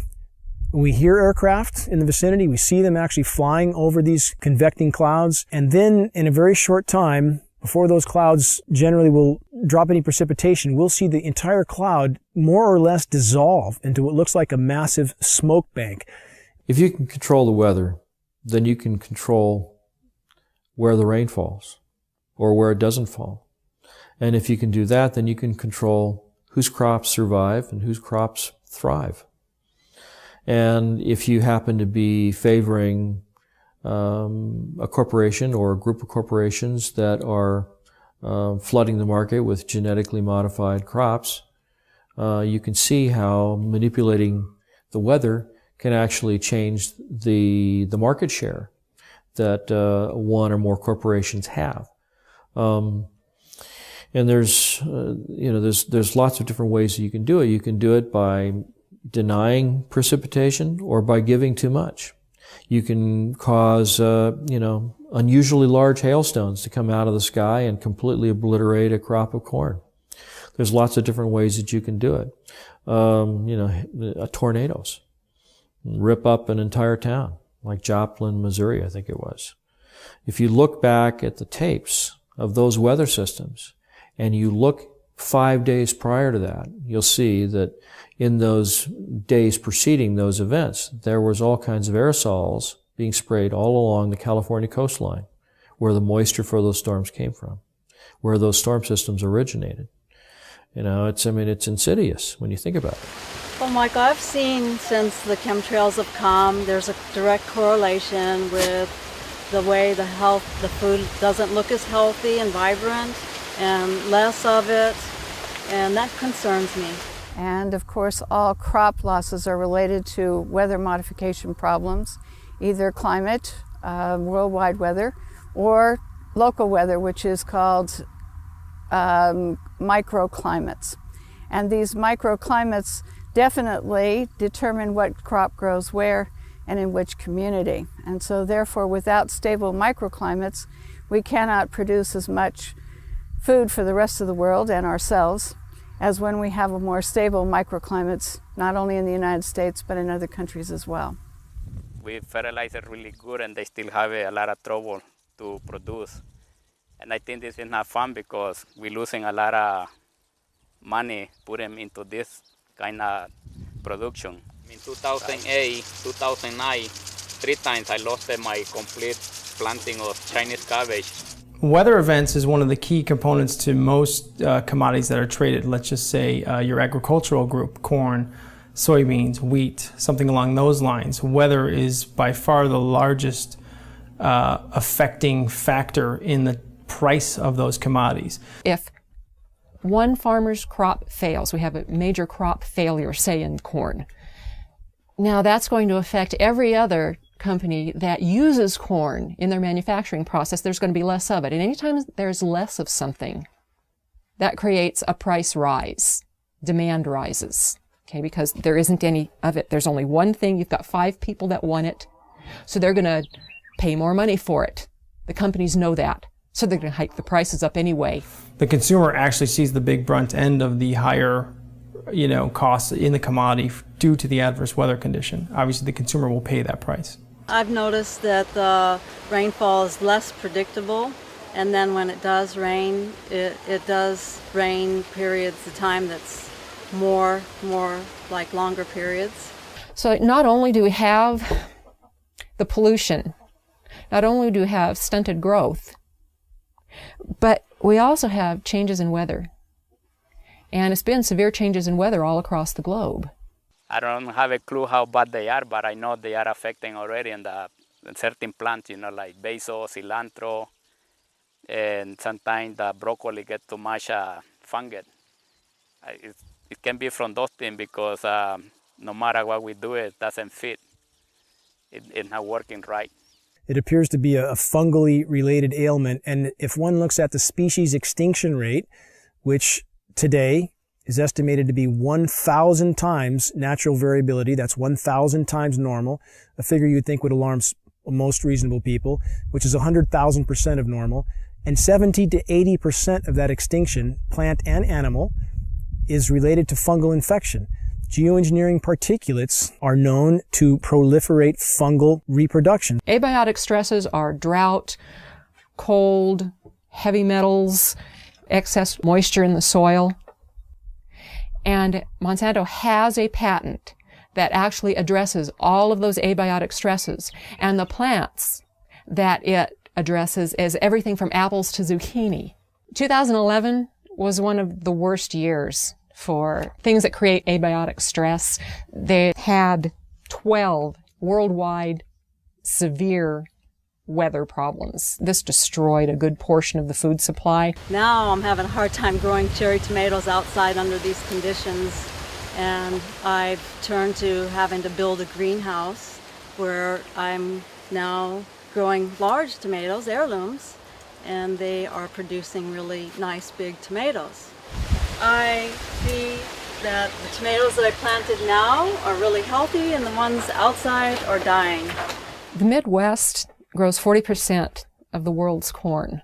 we hear aircraft in the vicinity, we see them actually flying over these convecting clouds, and then in a very short time, before those clouds generally will drop any precipitation, we'll see the entire cloud more or less dissolve into what looks like a massive smoke bank. If you can control the weather, then you can control where the rain falls or where it doesn't fall. And if you can do that, then you can control whose crops survive and whose crops thrive. And if you happen to be favoring a corporation or a group of corporations that are flooding the market with genetically modified crops, you can see how manipulating the weather can actually change the market share that one or more corporations have. And there's lots of different ways that you can do it. You can do it by denying precipitation or by giving too much. You can cause, unusually large hailstones to come out of the sky and completely obliterate a crop of corn. There's lots of different ways that you can do it. Tornadoes rip up an entire town, like Joplin, Missouri, I think it was. If you look back at the tapes of those weather systems and you look 5 days prior to that, you'll see that in those days preceding those events, there was all kinds of aerosols being sprayed all along the California coastline, where the moisture for those storms came from, where those storm systems originated. You know, it's insidious when you think about it. Well, Mike, I've seen since the chemtrails have come, there's a direct correlation with the way the food doesn't look as healthy and vibrant, and less of it, and that concerns me. And of course, all crop losses are related to weather modification problems, either climate, worldwide weather, or local weather, which is called microclimates. And these microclimates definitely determine what crop grows where and in which community. And so therefore, without stable microclimates, we cannot produce as much food for the rest of the world and ourselves as when we have a more stable microclimates, not only in the United States, but in other countries as well. We fertilize it really good, and they still have a lot of trouble to produce. And I think this is not fun because we're losing a lot of money put them into this kind of production. In 2008, 2009, 3 times I lost my complete planting of Chinese cabbage. Weather events is one of the key components to most commodities that are traded. Let's just say your agricultural group, corn, soybeans, wheat, something along those lines. Weather is by far the largest affecting factor in the price of those commodities. If one farmer's crop fails, we have a major crop failure, say in corn, now that's going to affect every other company that uses corn in their manufacturing process. There's going to be less of it. And anytime there's less of something, that creates a price rise. Demand rises, okay, because there isn't any of it. There's only one thing. You've got 5 people that want it, so they're going to pay more money for it. The companies know that, so they're going to hike the prices up anyway. The consumer actually sees the big brunt end of the higher costs in the commodity due to the adverse weather condition. Obviously, the consumer will pay that price. I've noticed that the rainfall is less predictable, and then when it does rain, it does rain periods of time that's more like longer periods. So not only do we have the pollution, not only do we have stunted growth, but we also have changes in weather. And it's been severe changes in weather all across the globe. I don't have a clue how bad they are, but I know they are affecting already in certain plants, like basil, cilantro, and sometimes the broccoli gets too much fungus. It can be from those things because no matter what we do, it doesn't fit. It's not working right. It appears to be a fungally related ailment, and if one looks at the species extinction rate, which today is estimated to be 1,000 times natural variability, that's 1,000 times normal, a figure you'd think would alarm most reasonable people, which is 100,000% of normal, and 70 to 80% of that extinction, plant and animal, is related to fungal infection. Geoengineering particulates are known to proliferate fungal reproduction. Abiotic stresses are drought, cold, heavy metals, excess moisture in the soil. And Monsanto has a patent that actually addresses all of those abiotic stresses. And the plants that it addresses is everything from apples to zucchini. 2011 was one of the worst years for things that create abiotic stress. They had 12 worldwide severe weather problems. This destroyed a good portion of the food supply. Now I'm having a hard time growing cherry tomatoes outside under these conditions, and I've turned to having to build a greenhouse where I'm now growing large tomatoes, heirlooms, and they are producing really nice big tomatoes. I see that the tomatoes that I planted now are really healthy and the ones outside are dying. The Midwest grows 40% of the world's corn,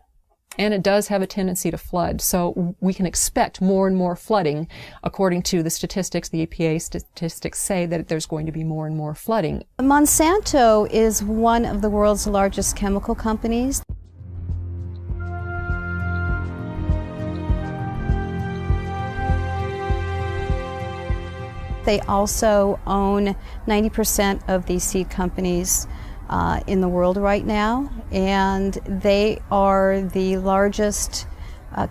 and it does have a tendency to flood. So we can expect more and more flooding. According to the statistics, the EPA statistics say that there's going to be more and more flooding. Monsanto is one of the world's largest chemical companies. They also own 90% of the seed companies in the world right now, and they are the largest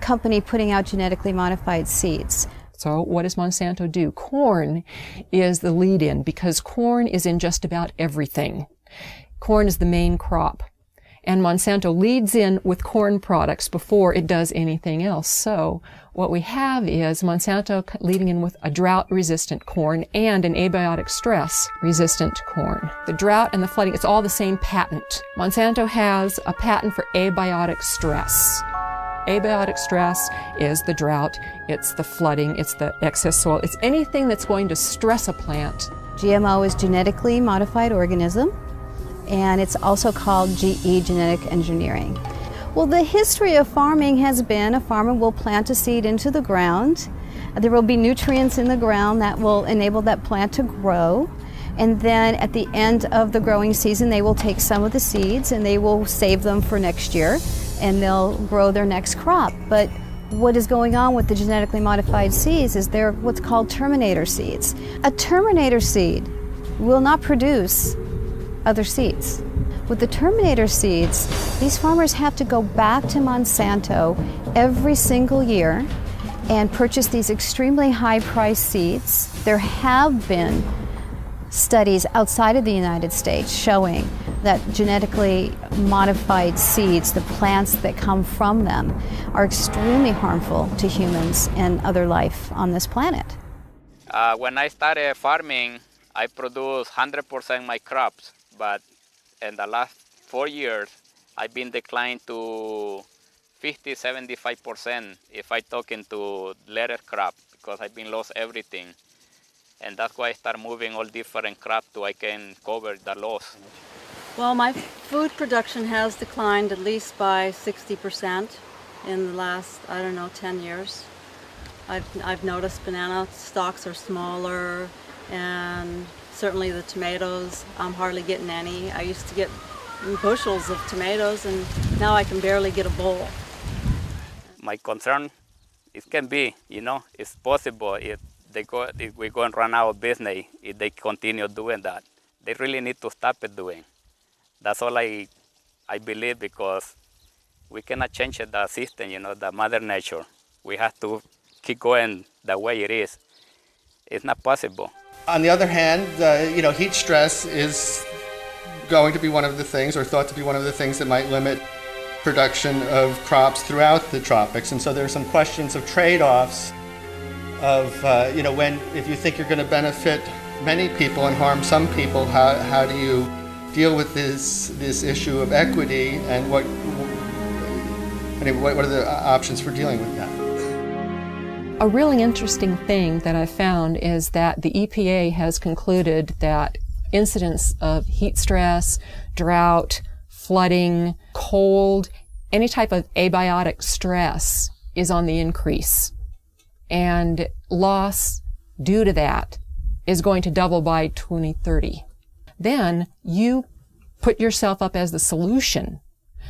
company putting out genetically modified seeds. So what does Monsanto do? Corn is the lead-in because corn is in just about everything. Corn is the main crop. And Monsanto leads in with corn products before it does anything else. So what we have is Monsanto leading in with a drought-resistant corn and an abiotic stress-resistant corn. The drought and the flooding, it's all the same patent. Monsanto has a patent for abiotic stress. Abiotic stress is the drought, it's the flooding, it's the excess soil, it's anything that's going to stress a plant. GMO is genetically modified organism, and it's also called GE, genetic engineering. Well, the history of farming has been a farmer will plant a seed into the ground. There will be nutrients in the ground that will enable that plant to grow. And then at the end of the growing season, they will take some of the seeds and they will save them for next year, and they'll grow their next crop. But what is going on with the genetically modified seeds is they're what's called terminator seeds. A terminator seed will not produce other seeds. With the terminator seeds, these farmers have to go back to Monsanto every single year and purchase these extremely high-priced seeds. There have been studies outside of the United States showing that genetically modified seeds, the plants that come from them, are extremely harmful to humans and other life on this planet. When I started farming, I produced 100% my crops, but in the last 4 years, I've been declined to 50–75% if I talk into lettuce crop, because I've been lost everything. And that's why I start moving all different crops so I can cover the loss. Well, my food production has declined at least by 60% in the last, 10 years. I've noticed banana stalks are smaller, and certainly the tomatoes, I'm hardly getting any. I used to get bushels of tomatoes, and now I can barely get a bowl. My concern, it can be, it's possible if we're going to run out of business if they continue doing that. They really need to stop it doing. That's all I believe, because we cannot change the system, the mother nature. We have to keep going the way it is. It's not possible. On the other hand, heat stress is going to be one of the things, or thought to be one of the things, that might limit production of crops throughout the tropics. And so there are some questions of trade-offs of, if you think you're going to benefit many people and harm some people, how do you deal with this issue of equity, and what are the options for dealing with that? A really interesting thing that I've found is that the EPA has concluded that incidents of heat stress, drought, flooding, cold, any type of abiotic stress is on the increase. And loss due to that is going to double by 2030. Then you put yourself up as the solution.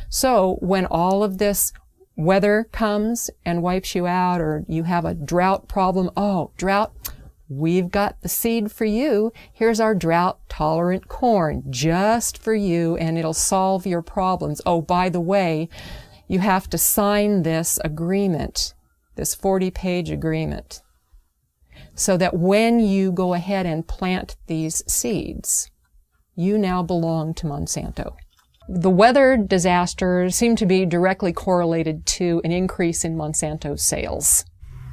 So when all of this weather comes and wipes you out, or you have a drought problem, drought, we've got the seed for you. Here's our drought-tolerant corn just for you, and it'll solve your problems. Oh, by the way, you have to sign this agreement, this 40-page agreement, so that when you go ahead and plant these seeds, you now belong to Monsanto. The weather disasters seem to be directly correlated to an increase in Monsanto sales.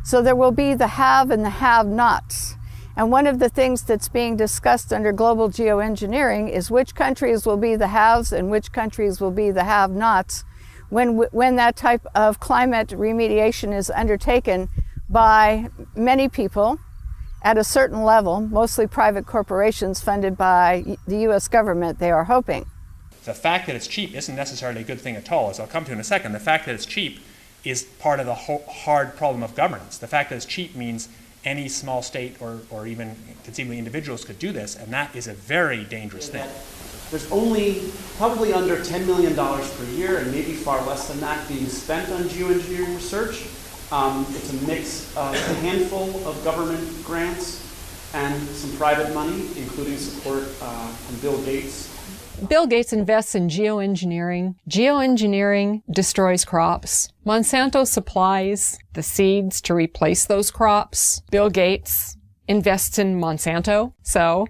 So there will be the have and the have-nots. And one of the things that's being discussed under global geoengineering is which countries will be the haves and which countries will be the have-nots when that type of climate remediation is undertaken by many people at a certain level, mostly private corporations funded by the U.S. government, they are hoping. The fact that it's cheap isn't necessarily a good thing at all, as I'll come to in a second. The fact that it's cheap is part of the hard problem of governance. The fact that it's cheap means any small state or even conceivably individuals could do this, and that is a very dangerous thing. There's only probably under $10 million per year, and maybe far less than that, being spent on geoengineering research. It's a mix of a handful of government grants and some private money, including support from Bill Gates Bill Gates invests in geoengineering. Geoengineering destroys crops. Monsanto supplies the seeds to replace those crops. Bill Gates invests in Monsanto. So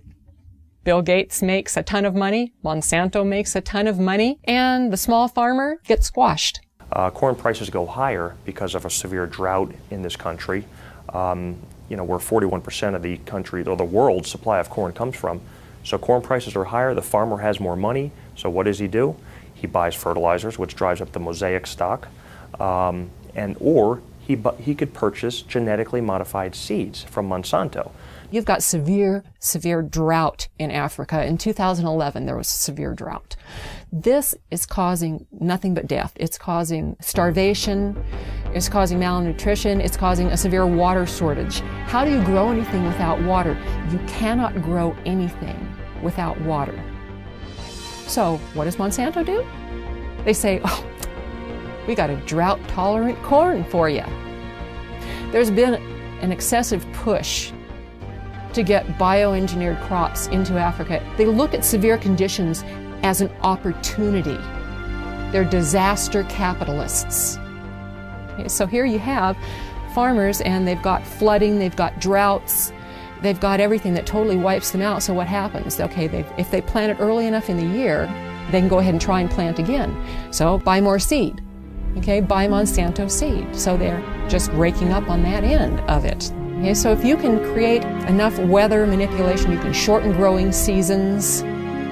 Bill Gates makes a ton of money. Monsanto makes a ton of money. And the small farmer gets squashed. Corn prices go higher because of a severe drought in this country. You know, where 41% of the country or the world's supply of corn comes from. So corn prices are higher, the farmer has more money, so what does he do? He buys fertilizers, which drives up the mosaic stock, or he could purchase genetically modified seeds from Monsanto. You've got severe drought in Africa. In 2011, there was a severe drought. This is causing nothing but death. It's causing starvation, it's causing malnutrition, it's causing a severe water shortage. How do you grow anything without water? You cannot grow anything without water. So what does Monsanto do? They say, oh, we got a drought-tolerant corn for you. There's been an excessive push to get bioengineered crops into Africa. They look at severe conditions as an opportunity. They're disaster capitalists. Okay, so here you have farmers, and they've got flooding, they've got droughts, they've got everything that totally wipes them out. So what happens? Okay, if they plant it early enough in the year, they can go ahead and try and plant again. So buy more seed. Okay, buy Monsanto seed. So they're just raking up on that end of it. Okay, so if you can create enough weather manipulation, you can shorten growing seasons,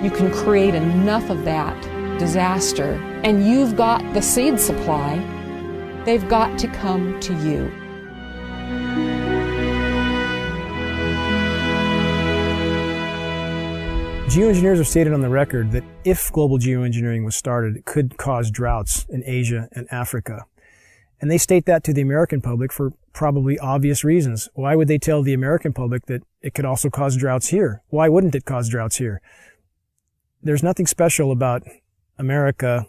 you can create enough of that disaster, and you've got the seed supply, they've got to come to you. Geoengineers have stated on the record that if global geoengineering was started, it could cause droughts in Asia and Africa. And they state that to the American public for probably obvious reasons. Why would they tell the American public that it could also cause droughts here? Why wouldn't it cause droughts here? There's nothing special about America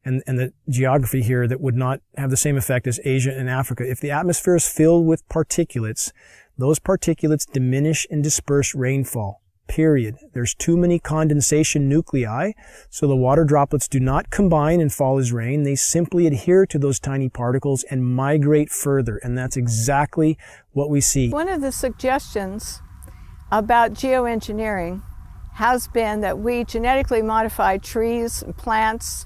and the geography here that would not have the same effect as Asia and Africa. If the atmosphere is filled with particulates, those particulates diminish and disperse rainfall. Period. There's too many condensation nuclei, so the water droplets do not combine and fall as rain. They simply adhere to those tiny particles and migrate further, and that's exactly what we see. One of the suggestions about geoengineering has been that we genetically modify trees and plants.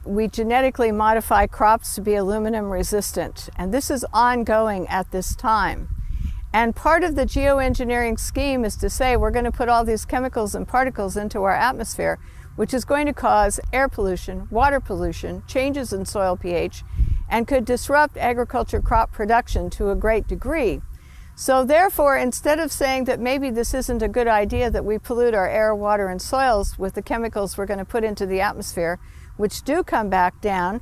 We genetically modify crops to be aluminum resistant, and this is ongoing at this time. And part of the geoengineering scheme is to say we're going to put all these chemicals and particles into our atmosphere, which is going to cause air pollution, water pollution, changes in soil pH, and could disrupt agriculture crop production to a great degree. So therefore, instead of saying that maybe this isn't a good idea that we pollute our air, water, and soils with the chemicals we're going to put into the atmosphere, which do come back down,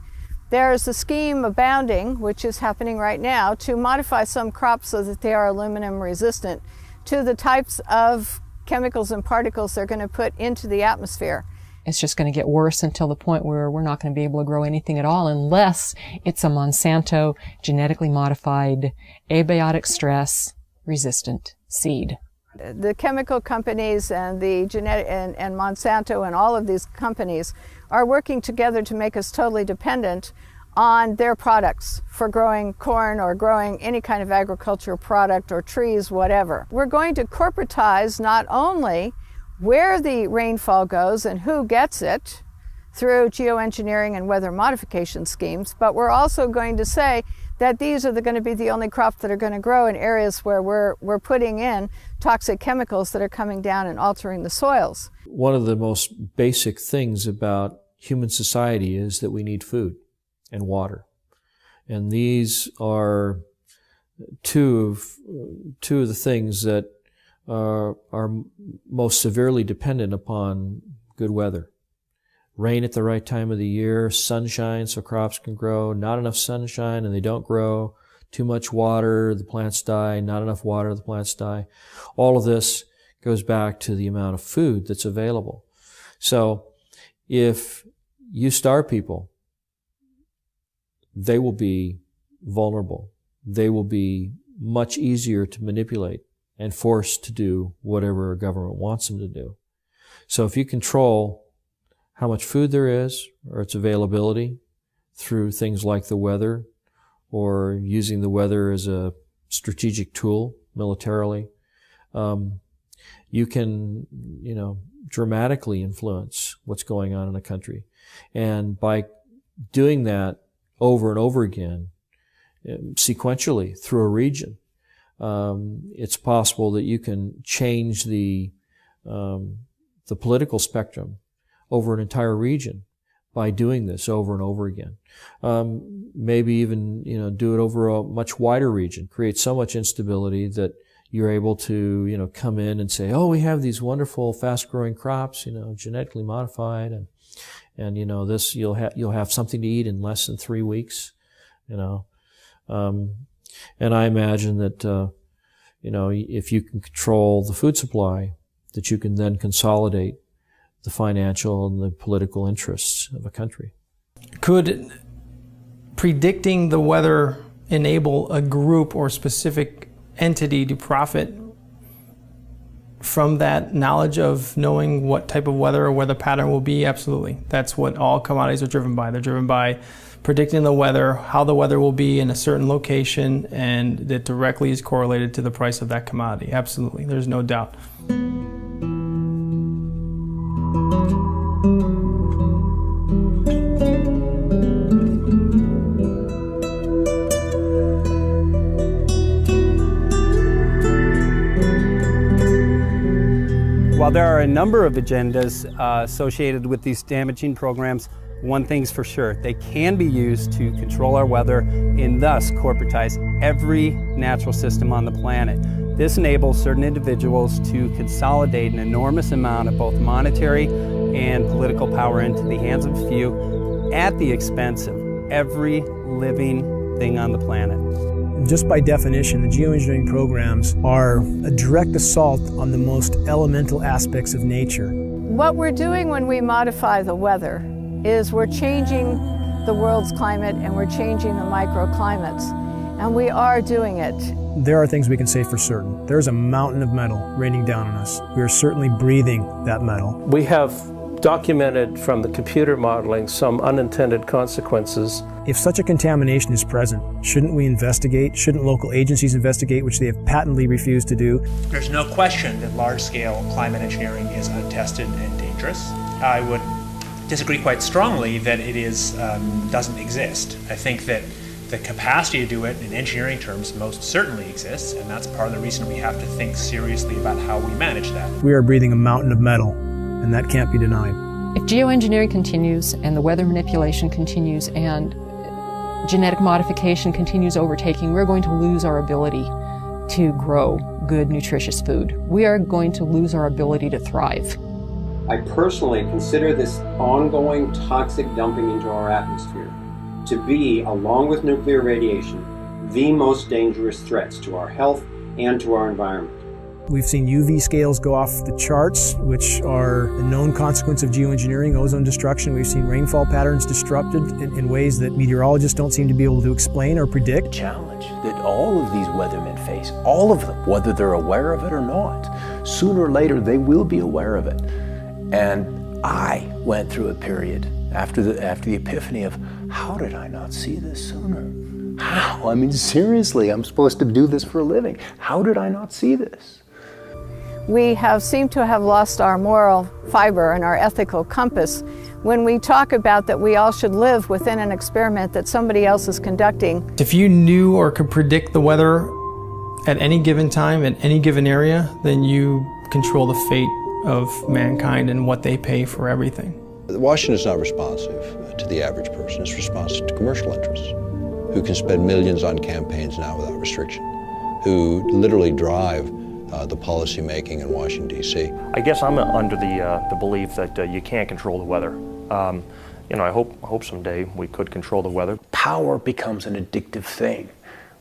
there is a scheme abounding, which is happening right now, to modify some crops so that they are aluminum resistant to the types of chemicals and particles they're going to put into the atmosphere. It's just going to get worse until the point where we're not going to be able to grow anything at all unless it's a Monsanto genetically modified, abiotic stress resistant seed. The chemical companies and the and Monsanto and all of these companies are working together to make us totally dependent on their products for growing corn or growing any kind of agricultural product or trees, whatever. We're going to corporatize not only where the rainfall goes and who gets it through geoengineering and weather modification schemes, but we're also going to say that these are going to be the only crops that are going to grow in areas where we're putting in toxic chemicals that are coming down and altering the soils. One of the most basic things about human society is that we need food and water. And these are two of the things that are most severely dependent upon good weather. Rain at the right time of the year, sunshine so crops can grow, not enough sunshine and they don't grow, too much water, the plants die, not enough water, the plants die. All of this goes back to the amount of food that's available. So if you starve people, they will be vulnerable. They will be much easier to manipulate and forced to do whatever a government wants them to do. So if you control how much food there is or its availability through things like the weather or using the weather as a strategic tool militarily, you can, dramatically influence what's going on in a country. And by doing that over and over again, sequentially through a region, it's possible that you can change the political spectrum over an entire region by doing this over and over again. Maybe even, do it over a much wider region, create so much instability that you're able to, come in and say, oh, we have these wonderful fast-growing crops, genetically modified, and this, you'll have something to eat in less than 3 weeks, and I imagine that, if you can control the food supply, that you can then consolidate the financial and the political interests of a country. Could predicting the weather enable a group or specific entity to profit from that knowledge of knowing what type of weather or weather pattern will be? Absolutely. That's what all commodities are driven by. They're driven by predicting the weather, how the weather will be in a certain location, and that directly is correlated to the price of that commodity. Absolutely. There's no doubt. While there are a number of agendas associated with these damaging programs, one thing's for sure: they can be used to control our weather and thus corporatize every natural system on the planet. This enables certain individuals to consolidate an enormous amount of both monetary and political power into the hands of a few at the expense of every living thing on the planet. Just by definition, the geoengineering programs are a direct assault on the most elemental aspects of nature. What we're doing when we modify the weather is we're changing the world's climate and we're changing the microclimates, and we are doing it. There are things we can say for certain. There's a mountain of metal raining down on us. We are certainly breathing that metal. We have documented from the computer modeling some unintended consequences. If such a contamination is present, shouldn't we investigate? Shouldn't local agencies investigate, which they have patently refused to do? There's no question that large-scale climate engineering is untested and dangerous. I would disagree quite strongly that it doesn't exist. I think that the capacity to do it in engineering terms most certainly exists, and that's part of the reason we have to think seriously about how we manage that. We are breathing a mountain of metal, and that can't be denied. If geoengineering continues and the weather manipulation continues and genetic modification continues overtaking, we're going to lose our ability to grow good, nutritious food. We are going to lose our ability to thrive. I personally consider this ongoing toxic dumping into our atmosphere to be, along with nuclear radiation, the most dangerous threats to our health and to our environment. We've seen UV scales go off the charts, which are a known consequence of geoengineering, ozone destruction. We've seen rainfall patterns disrupted in ways that meteorologists don't seem to be able to explain or predict. The challenge that all of these weathermen face, all of them, whether they're aware of it or not, sooner or later they will be aware of it. And I went through a period after the epiphany of, how did I not see this sooner? How? I mean, seriously, I'm supposed to do this for a living. How did I not see this? We seem to have lost our moral fiber and our ethical compass when we talk about that we all should live within an experiment that somebody else is conducting. If you knew or could predict the weather at any given time, in any given area, then you control the fate of mankind and what they pay for everything. Washington is not responsive to the average person. It's responsive to commercial interests who can spend millions on campaigns now without restriction, who literally drive the policy making in Washington, D.C. I guess I'm under the belief that you can't control the weather. I hope someday we could control the weather. Power becomes an addictive thing.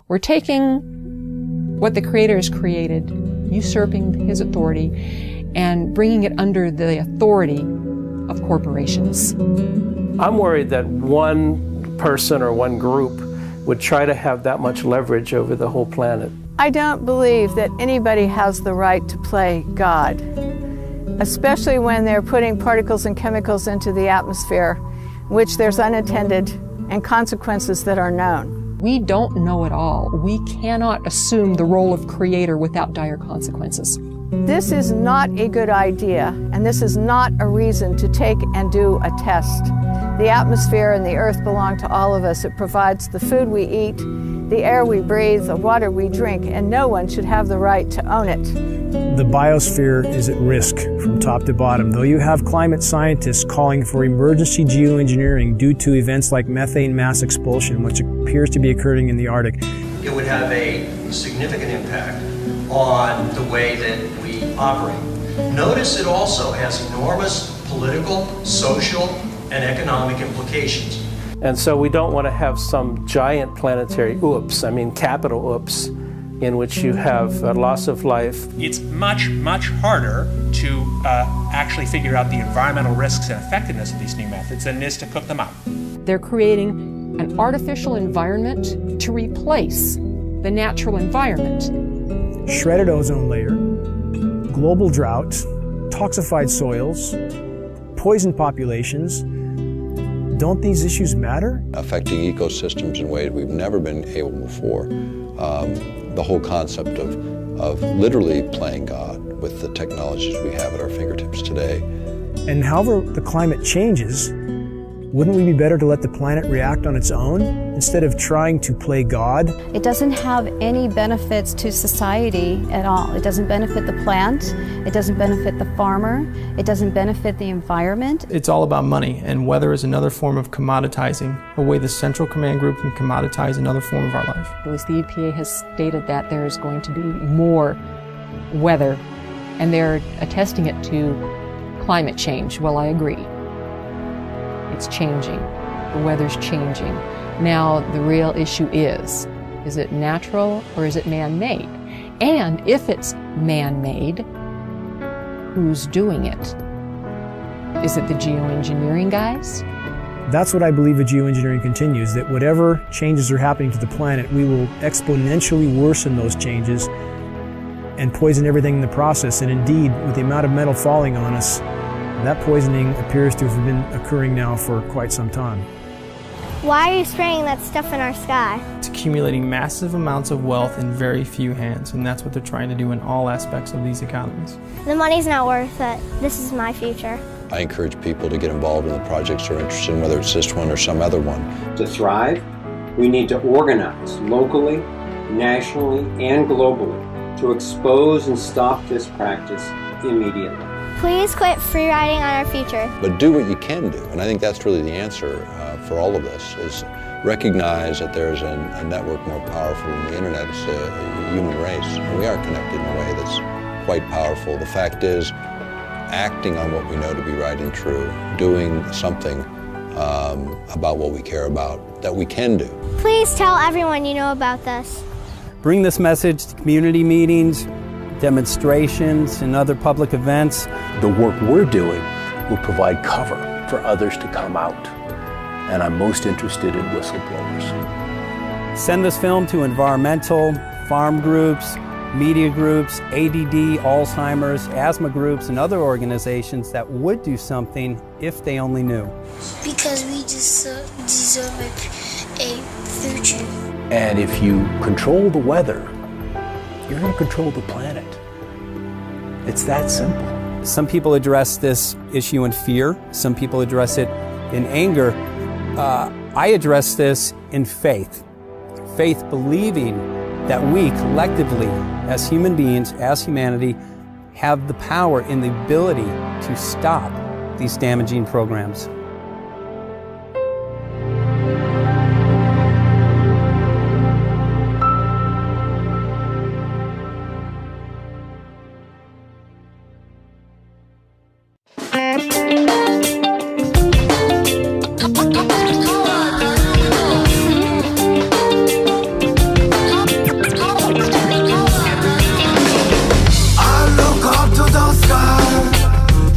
We're taking what the Creator has created, usurping His authority, and bringing it under the authority of corporations. I'm worried that one person or one group would try to have that much leverage over the whole planet. I don't believe that anybody has the right to play God. especially when they're putting particles and chemicals into the atmosphere, which there's unintended and consequences that are known. We don't know it all. We cannot assume the role of creator without dire consequences. This is not a good idea, and this is not a reason to take and do a test. The atmosphere and the earth belong to all of us. It provides the food we eat, the air we breathe, the water we drink, and no one should have the right to own it. The biosphere is at risk from top to bottom. Though you have climate scientists calling for emergency geoengineering due to events like methane mass expulsion, which appears to be occurring in the Arctic. It would have a significant impact on the way that we operate. Notice it also has enormous political, social, and economic implications. And so we don't want to have some giant planetary oops, I mean capital oops, in which you have a loss of life. It's much, much harder to actually figure out the environmental risks and effectiveness of these new methods than it is to cook them up. They're creating an artificial environment to replace the natural environment. Shredded ozone layer, global drought, toxified soils, poison populations. Don't these issues matter? Affecting ecosystems in ways we've never been able before. The whole concept of literally playing God with the technologies we have at our fingertips today. And however the climate changes, wouldn't we be better to let the planet react on its own instead of trying to play God? It doesn't have any benefits to society at all. It doesn't benefit the plant, it doesn't benefit the farmer, it doesn't benefit the environment. It's all about money, and weather is another form of commoditizing, a way the Central Command Group can commoditize another form of our life. At least the EPA has stated that there is going to be more weather, and they're attesting it to climate change. Well, I agree. It's changing. The weather's changing. Now, the real issue is it natural or is it man-made? And if it's man-made, who's doing it? Is it the geoengineering guys? That's what I believe as geoengineering continues, that whatever changes are happening to the planet, we will exponentially worsen those changes and poison everything in the process. And indeed, with the amount of metal falling on us, that poisoning appears to have been occurring now for quite some time. Why are you spraying that stuff in our sky? It's accumulating massive amounts of wealth in very few hands, and that's what they're trying to do in all aspects of these economies. The money's not worth it. This is my future. I encourage people to get involved in the projects they're interested in, whether it's this one or some other one. To thrive, we need to organize locally, nationally, and globally to expose and stop this practice immediately. Please quit free riding on our future. But do what you can do, and I think that's really the answer for all of this, is recognize that there's a network more powerful than the internet. It's a human race, and we are connected in a way that's quite powerful. The fact is, acting on what we know to be right and true, doing something about what we care about that we can do. Please tell everyone you know about this. Bring this message to community meetings, demonstrations, and other public events. The work we're doing will provide cover for others to come out. And I'm most interested in whistleblowers. Send this film to environmental, farm groups, media groups, ADD, Alzheimer's, asthma groups, and other organizations that would do something if they only knew. Because we deserve a future. And if you control the weather, you're going to control the planet. It's that simple. Some people address this issue in fear. Some people address it in anger. I address this in faith. Faith believing that we collectively, as human beings, as humanity, have the power and the ability to stop these damaging programs.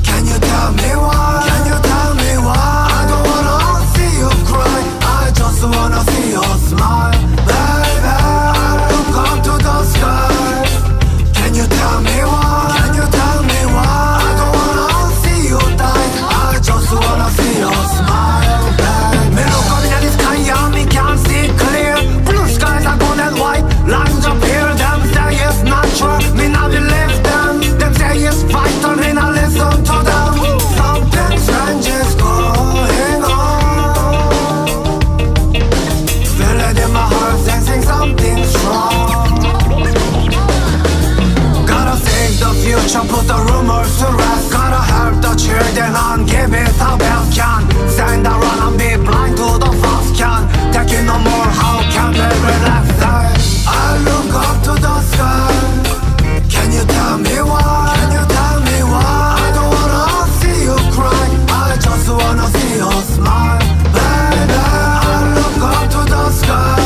Can you tell me why? can put the rumors to rest. Gotta help the children and give it the best can. Stand around and be blind to the fast can. Taking no more, how can they relax? I look up to the sky. Can you tell me why? Can you tell me why? I don't wanna see you cry. I just wanna see you smile. Baby, I look up to the sky.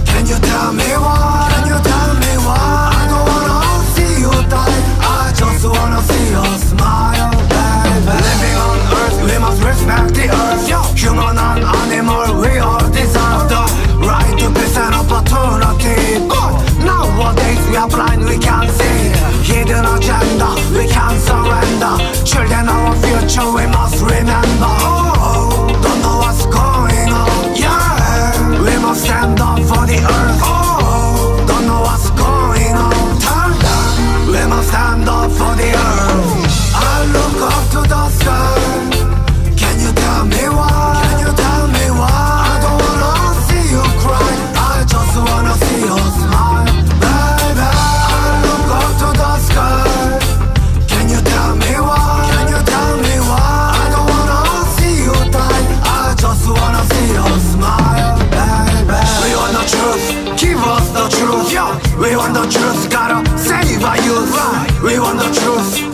Can you tell me why? Can you tell me why? I don't wanna see you die. I just wanna see you smile, baby. Living on earth, we must respect the earth. Human and animal, we all deserve the right to peace and opportunity. But nowadays we are blind, we can't see. Hidden agenda, we can't surrender. Children, our future, we must remember. Oh, don't know what's going on. Yeah, we must stand up for the earth. Oh, don't know what's going on. Turn down, we must stand up for the earth. I look up to the sky. Can you tell me why? Can you tell me why? I don't wanna see you cry. I just wanna see you smile, baby. I look up to the sky. Can you tell me why? Can you tell me why? I don't wanna see you die. I just wanna see you smile, baby. We want the truth, give us the truth. Yeah, we want the truth, gotta save our youth. We want the truth.